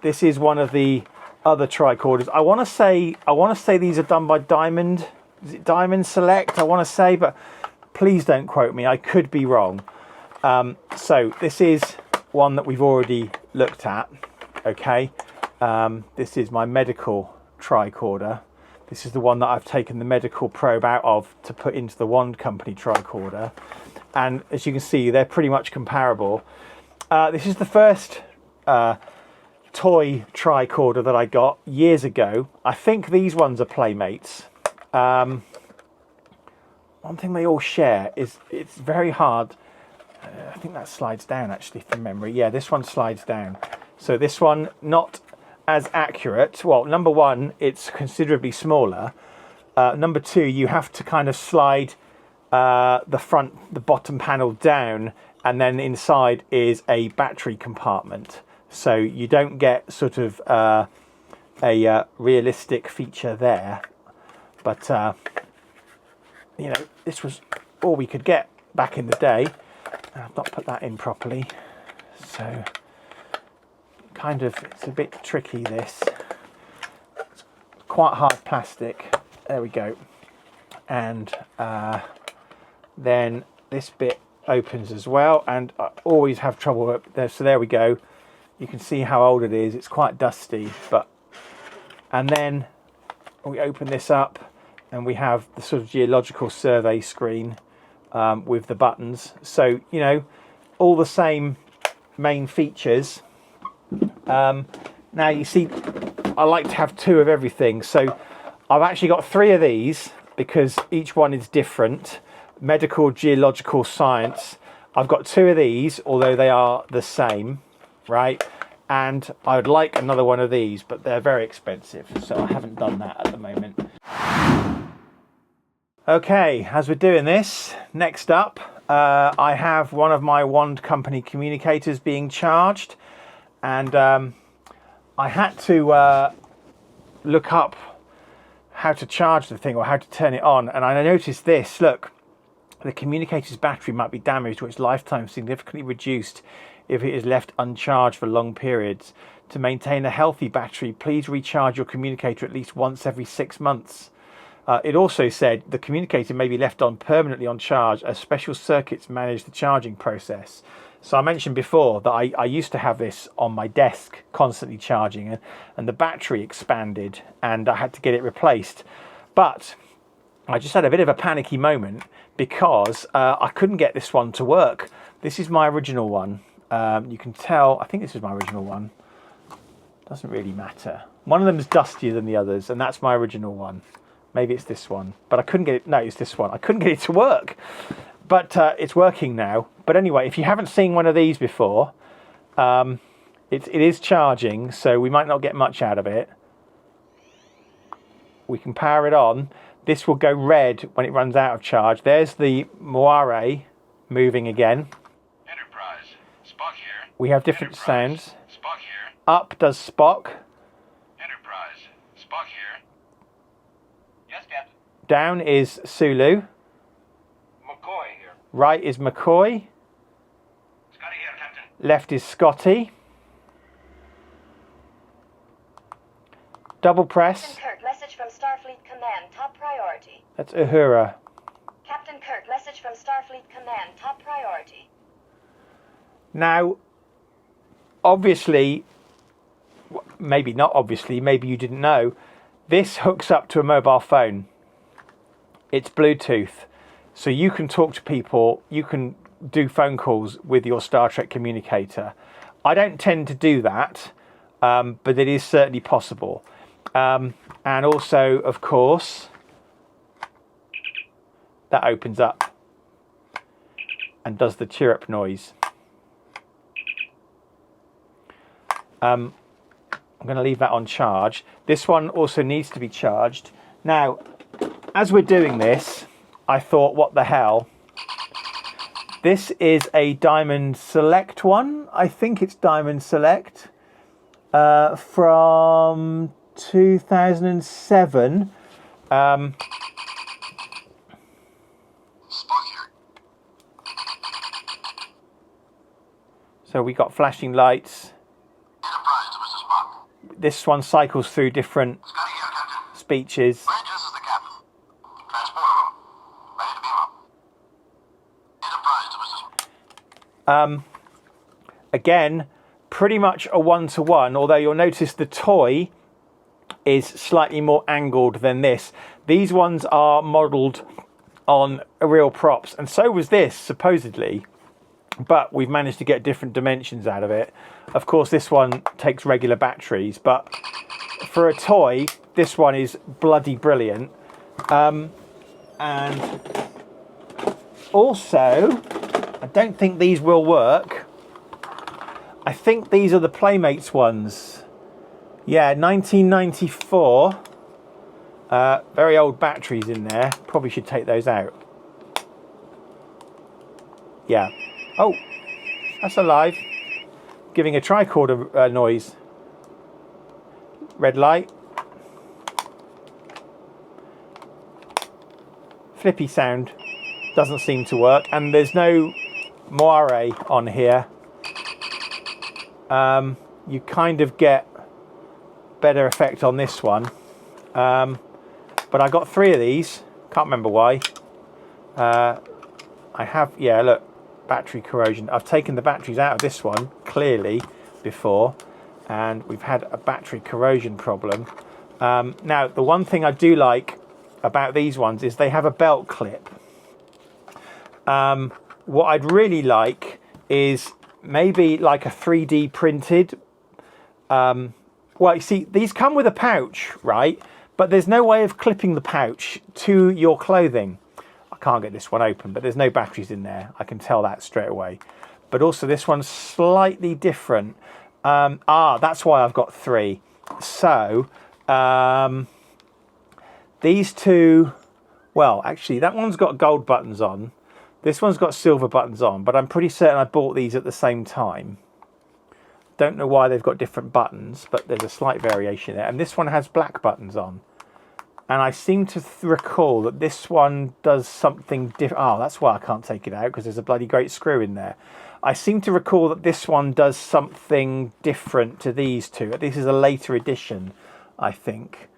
This is one of the other tricorders. I want to say these are done by Diamond. Is it Diamond Select? I want to say, but please don't quote me. I could be wrong. So this is one that we've already looked at. Okay, This is my medical tricorder. This is the one that I've taken the medical probe out of to put into the Wand Company tricorder. And as you can see, they're pretty much comparable. This is the first toy tricorder that I got years ago. I think these ones are Playmates. One thing they all share is it's very hard. I think that slides down actually from memory. Yeah, this one slides down. So this one, not as accurate. Well, number one, it's considerably smaller. Number two, you have to kind of slide the bottom panel down, and then inside is a battery compartment. So you don't get sort of a realistic feature there. But, you know, this was all we could get back in the day. I've not put that in properly. So, kind of, it's a bit tricky, this. It's quite hard plastic. There we go. And then this bit opens as well. And I always have trouble up there. So there we go. You can see how old it is. It's quite dusty. And then we open this up and we have the sort of geological survey screen with the buttons. So, you know, all the same main features. Now you see, I like to have two of everything. So I've actually got three of these because each one is different. Medical, geological, science. I've got two of these, although they are the same, right? And I would like another one of these, but they're very expensive, so I haven't done that at the moment. Okay, as we're doing this, next up, I have one of my Wand Company communicators being charged, and I had to look up how to charge the thing or how to turn it on, and I noticed this. Look, the communicator's battery might be damaged or its lifetime significantly reduced if it is left uncharged for long periods. To maintain a healthy battery, please recharge your communicator at least once every 6 months. It also said the communicator may be left on permanently on charge as special circuits manage the charging process. So I mentioned before that I used to have this on my desk constantly charging, and the battery expanded and I had to get it replaced. But I just had a bit of a panicky moment because I couldn't get this one to work. This is my original one. You can tell, I think this is my original one. Doesn't really matter. One of them is dustier than the others, and that's my original one. Maybe it's this one, but I couldn't get it. No, it's this one. I couldn't get it to work, but it's working now. But anyway, if you haven't seen one of these before, it is charging, so we might not get much out of it. We can power it on. This will go red when it runs out of charge. There's the moire moving again. Enterprise, Spock here. We have different sounds. Spock here. Up does Spock. Enterprise, Spock here. Yes, Captain. Down is Sulu. McCoy here. Right is McCoy. Scotty here, Captain. Left is Scotty. Double press. Captain Kirk, message from Starfleet Command, top priority. That's Uhura. Captain Kirk, message from Starfleet Command, top priority. Now, obviously, maybe not obviously, maybe you didn't know, this hooks up to a mobile phone. It's Bluetooth. So you can talk to people, you can do phone calls with your Star Trek communicator. I don't tend to do that, but it is certainly possible. And also, of course, that opens up and does the chirp noise. I'm going to leave that on charge. This one also needs to be charged. Now, as we're doing this, I thought, what the hell? This is a Diamond Select one. I think it's Diamond Select from 2007. Spock here. So we got flashing lights. Enterprise to Mr. Spock. This one cycles through different Scotty here, Captain. speeches. Bridge, this is the captain. Transporter room. Ready to beam up. Enterprise to Mr. Spock. Again, pretty much a one-to-one, although you'll notice the toy is slightly more angled than this. These ones are modelled on real props, and so was this, supposedly, but we've managed to get different dimensions out of it. Of course, this one takes regular batteries, but for a toy, this one is bloody brilliant. And also, I don't think these will work. I think these are the Playmates ones. Yeah, 1994. Very old batteries in there. Probably should take those out. Yeah. Oh, that's alive. Giving a tricorder noise. Red light. Flippy sound. Doesn't seem to work. And there's no moire on here. You kind of get better effect on this one. But I got 3 of these. Can't remember why. I have, yeah, look, battery corrosion. I've taken the batteries out of this one, clearly, before. And we've had a battery corrosion problem. Now, the one thing I do like about these ones is they have a belt clip. What I'd really like is maybe like a 3D printed. Well, you see, these come with a pouch, right? But there's no way of clipping the pouch to your clothing. I can't get this one open, but there's no batteries in there. I can tell that straight away. But also this one's slightly different. That's why I've got 3. So, these two, well, actually, that one's got gold buttons on. This one's got silver buttons on, but I'm pretty certain I bought these at the same time. Don't know why they've got different buttons, but there's a slight variation there. And this one has black buttons on. And I seem to recall that this one does something different. Oh, that's why I can't take it out, because there's a bloody great screw in there. I seem to recall that this one does something different to these two. This is a later edition, I think.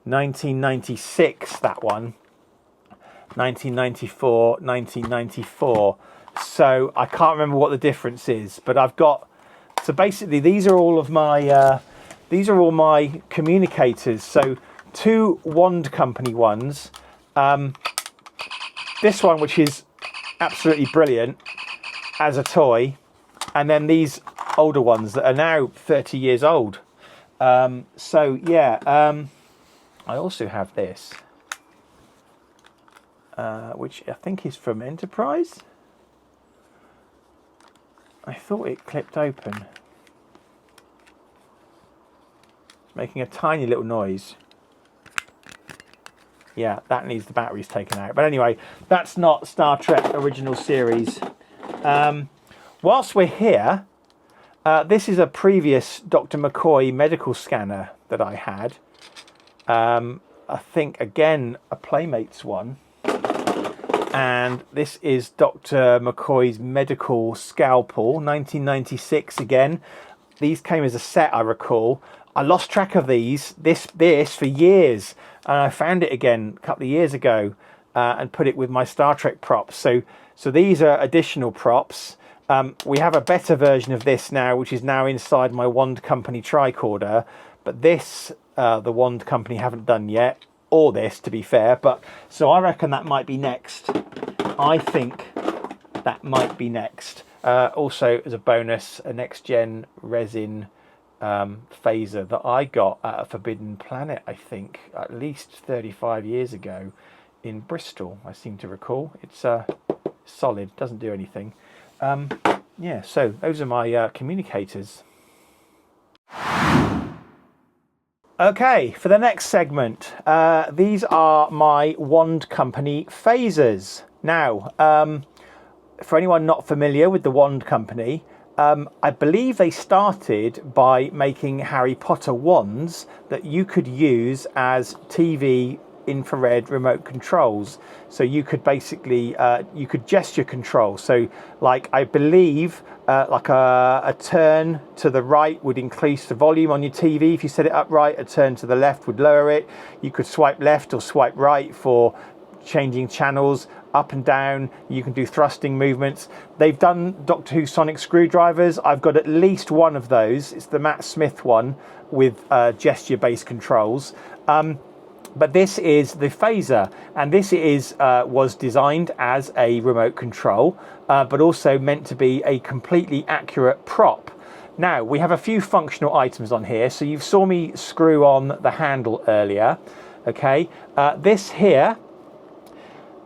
1996, that one. 1994, 1994. So I can't remember what the difference is, but I've got. So basically, these are all my communicators. So 2 Wand Company ones. This one, which is absolutely brilliant as a toy, and then these older ones that are now 30 years old. So yeah, I also have this. Which I think is from Enterprise. I thought it clipped open. It's making a tiny little noise. Yeah, that needs the batteries taken out. But anyway, that's not Star Trek Original Series. Whilst we're here, this is a previous Dr. McCoy medical scanner that I had. I think, again, a Playmates one. And this is Dr. McCoy's medical scalpel, 1996 again. These came as a set, I recall. I lost track of this for years, and I found it again a couple of years ago and put it with my Star Trek props. So these are additional props. We have a better version of this now, which is now inside my Wand Company tricorder, but this the Wand Company haven't done yet. Or this, to be fair, but so I reckon that might be next. I think that might be next. Also, as a bonus, a next-gen resin phaser that I got at a Forbidden Planet, I think, at least 35 years ago in Bristol, I seem to recall. It's solid, doesn't do anything. Yeah, so those are my communicators. Okay, for the next segment, these are my Wand Company phasers. Now, for anyone not familiar with the Wand Company, I believe they started by making Harry Potter wands that you could use as TV infrared remote controls. So you could basically, you could gesture control. So like, I believe like a turn to the right would increase the volume on your TV if you set it up right. A turn to the left would lower it. You could swipe left or swipe right for changing channels up and down. You can do thrusting movements. They've done Doctor Who sonic screwdrivers. I've got at least one of those. It's the Matt Smith one with gesture-based controls. But this is the phaser, and this was designed as a remote control, but also meant to be a completely accurate prop. Now, we have a few functional items on here. So you saw me screw on the handle earlier. Okay, this here,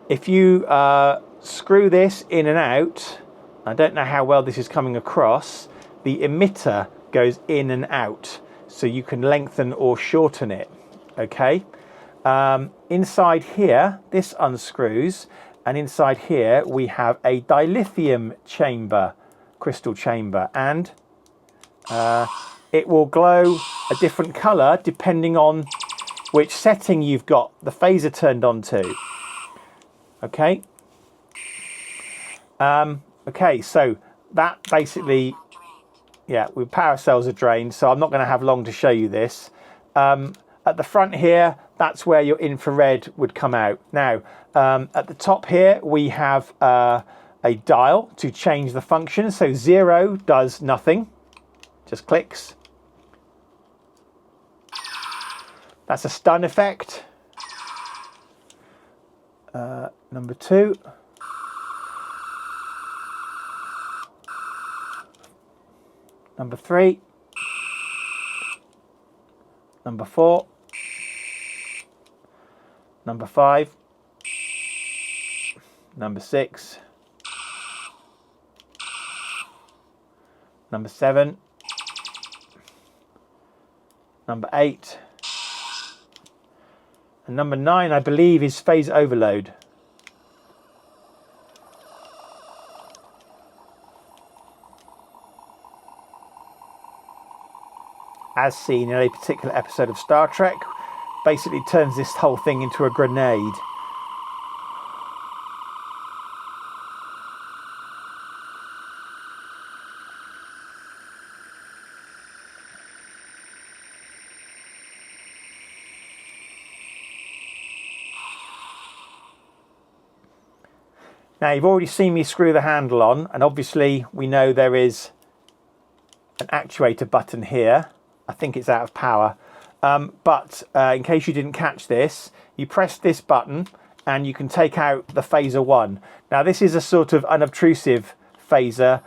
if you screw this in and out, I don't know how well this is coming across, the emitter goes in and out. So you can lengthen or shorten it. Okay. Inside here, this unscrews, and inside here we have a dilithium chamber, crystal chamber, and it will glow a different color depending on which setting you've got the phaser turned on to. Okay. Okay, so that basically, yeah, with power cells are drained, so I'm not going to have long to show you this. At the front here, that's where your infrared would come out. Now, at the top here, we have a dial to change the function. So 0 does nothing, just clicks. That's a stun effect. Number 2. Number 3. Number 4. Number 5. Number 6. Number 7. Number 8. And number 9, I believe, is phase overload. As seen in a particular episode of Star Trek, basically turns this whole thing into a grenade. Now, you've already seen me screw the handle on, and obviously we know there is an actuator button here. I think it's out of power. But in case you didn't catch this, you press this button and you can take out the phaser 1. Now, this is a sort of unobtrusive phaser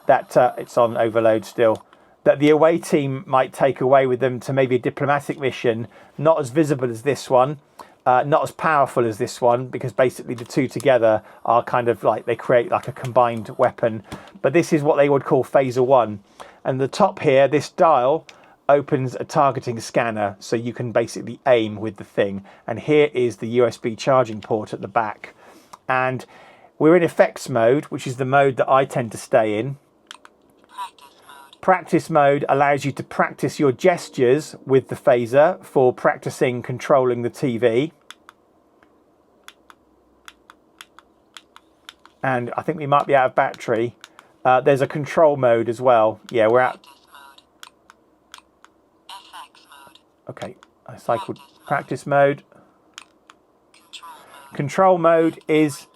that it's on overload still, that the away team might take away with them to maybe a diplomatic mission. Not as visible as this one, not as powerful as this one, because basically the two together are kind of like, they create like a combined weapon. But this is what they would call phaser 1. And the top here, this dial opens a targeting scanner, so you can basically aim with the thing. And here is the USB charging port at the back. And we're in effects mode, which is the mode that I tend to stay in. Practice mode allows you to practice your gestures with the phaser for practicing controlling the TV. And I think we might be out of battery. There's a control mode as well. Yeah, we're out. Okay, I cycled practice mode. Control mode is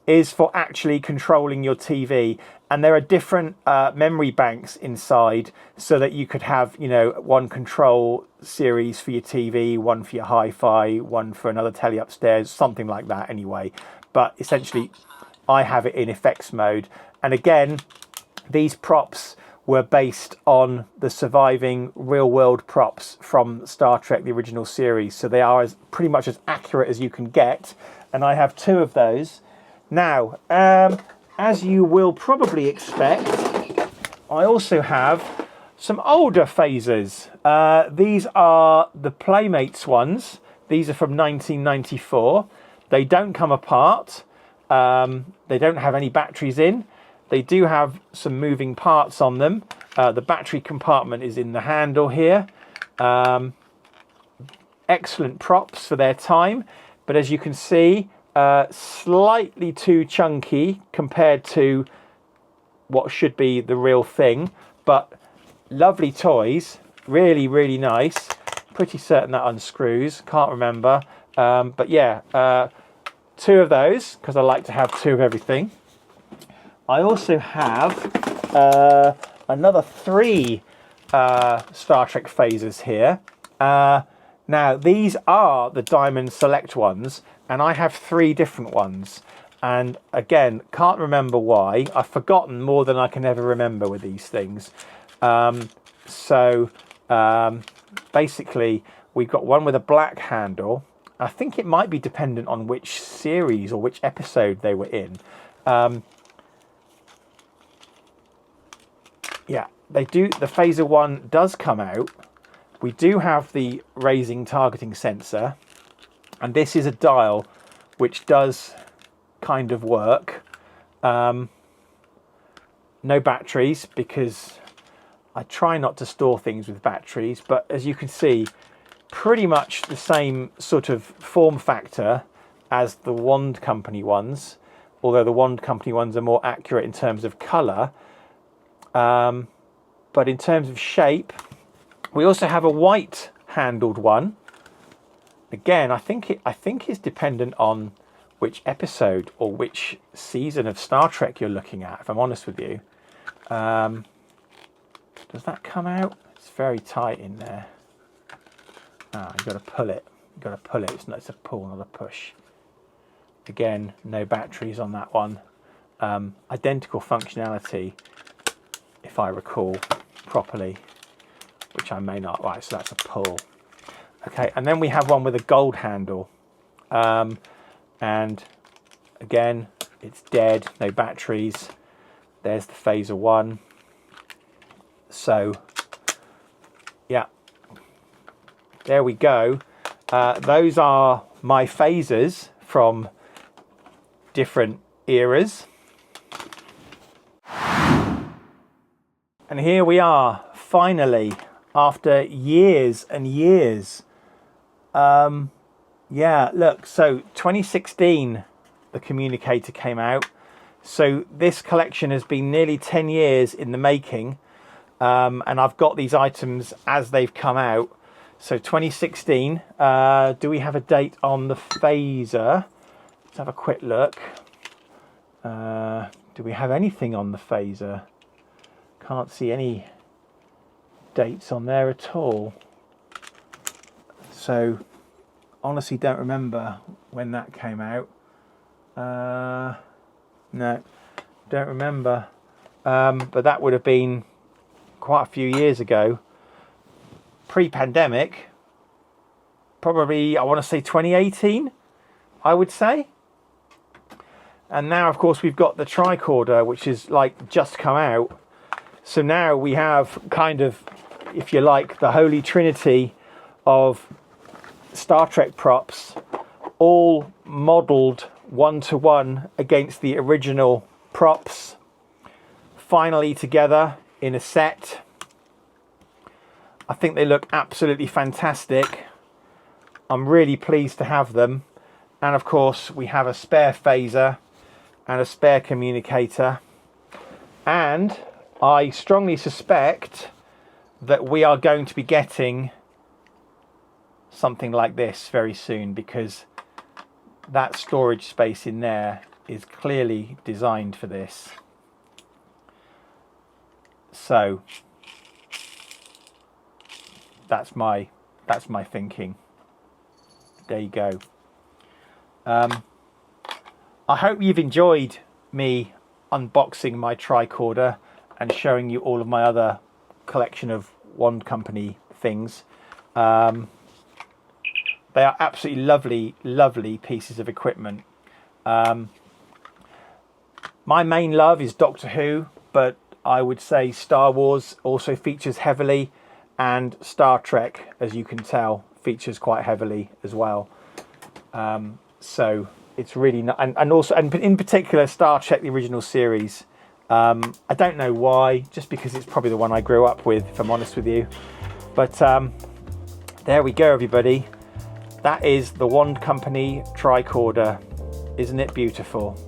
for actually controlling your TV. And there are different memory banks inside, so that you could have, you know, one control series for your TV, one for your hi-fi, one for another telly upstairs, something like that anyway. But essentially, I have it in effects mode. And again, these props were based on the surviving real-world props from Star Trek, the original series. So they are pretty much as accurate as you can get. And I have 2 of those. Now, as you will probably expect, I also have some older phasers. These are the Playmates ones. These are from 1994. They don't come apart. They don't have any batteries in. They do have some moving parts on them. The battery compartment is in the handle here. Excellent props for their time. But as you can see, slightly too chunky compared to what should be the real thing. But lovely toys. Really, really nice. Pretty certain that unscrews. Can't remember. But yeah, 2 of those, because I like to have 2 of everything. I also have another 3 Star Trek phasers here. Now, these are the Diamond Select ones, and I have 3 different ones. And again, can't remember why. I've forgotten more than I can ever remember with these things. Basically, we've got one with a black handle. I think it might be dependent on which series or which episode they were in. Yeah, they do. The phaser one does come out. We do have the raising targeting sensor, and this is a dial which does kind of work. No batteries, because I try not to store things with batteries, but as you can see, pretty much the same sort of form factor as the Wand Company ones, although the Wand Company ones are more accurate in terms of colour. But in terms of shape, we also have a white handled one. Again, I think it's dependent on which episode or which season of Star Trek you're looking at, if I'm honest with you. Does that come out? It's very tight in there. You've got to pull it. You've got to pull it. It's a pull, not a push. Again, no batteries on that one. Identical functionality, if I recall properly, which I may not. Right, so that's a pull. Okay, and then we have one with a gold handle. And again, it's dead, no batteries. There's the phaser one. So, yeah, there we go. Those are my phasers from different eras. And here we are, finally, after years and years. Yeah, look, so 2016, the Communicator came out. So this collection has been nearly 10 years in the making. And I've got these items as they've come out. So 2016, do we have a date on the phaser? Let's have a quick look. Do we have anything on the phaser? Can't see any dates on there at all. So honestly don't remember when that came out. No, don't remember. But that would have been quite a few years ago, pre-pandemic, probably I want to say 2018, I would say. And now of course we've got the Tricorder, which is like just come out. So now we have kind of, if you like, the holy trinity of Star Trek props, all modelled 1-to-1 against the original props, finally together in a set. I think they look absolutely fantastic. I'm really pleased to have them. And of course we have a spare phaser and a spare communicator. And I strongly suspect that we are going to be getting something like this very soon, because that storage space in there is clearly designed for this. So that's my thinking. There you go. I hope you've enjoyed me unboxing my Tricorder and showing you all of my other collection of Wand Company things. They are absolutely lovely, lovely pieces of equipment. My main love is Doctor Who, but I would say Star Wars also features heavily, and Star Trek, as you can tell, features quite heavily as well. So it's really not, and also, and in particular, Star Trek, the original series. I don't know why, just because it's probably the one I grew up with, if I'm honest with you. But there we go, everybody. That is the Wand Company Tricorder. Isn't it beautiful?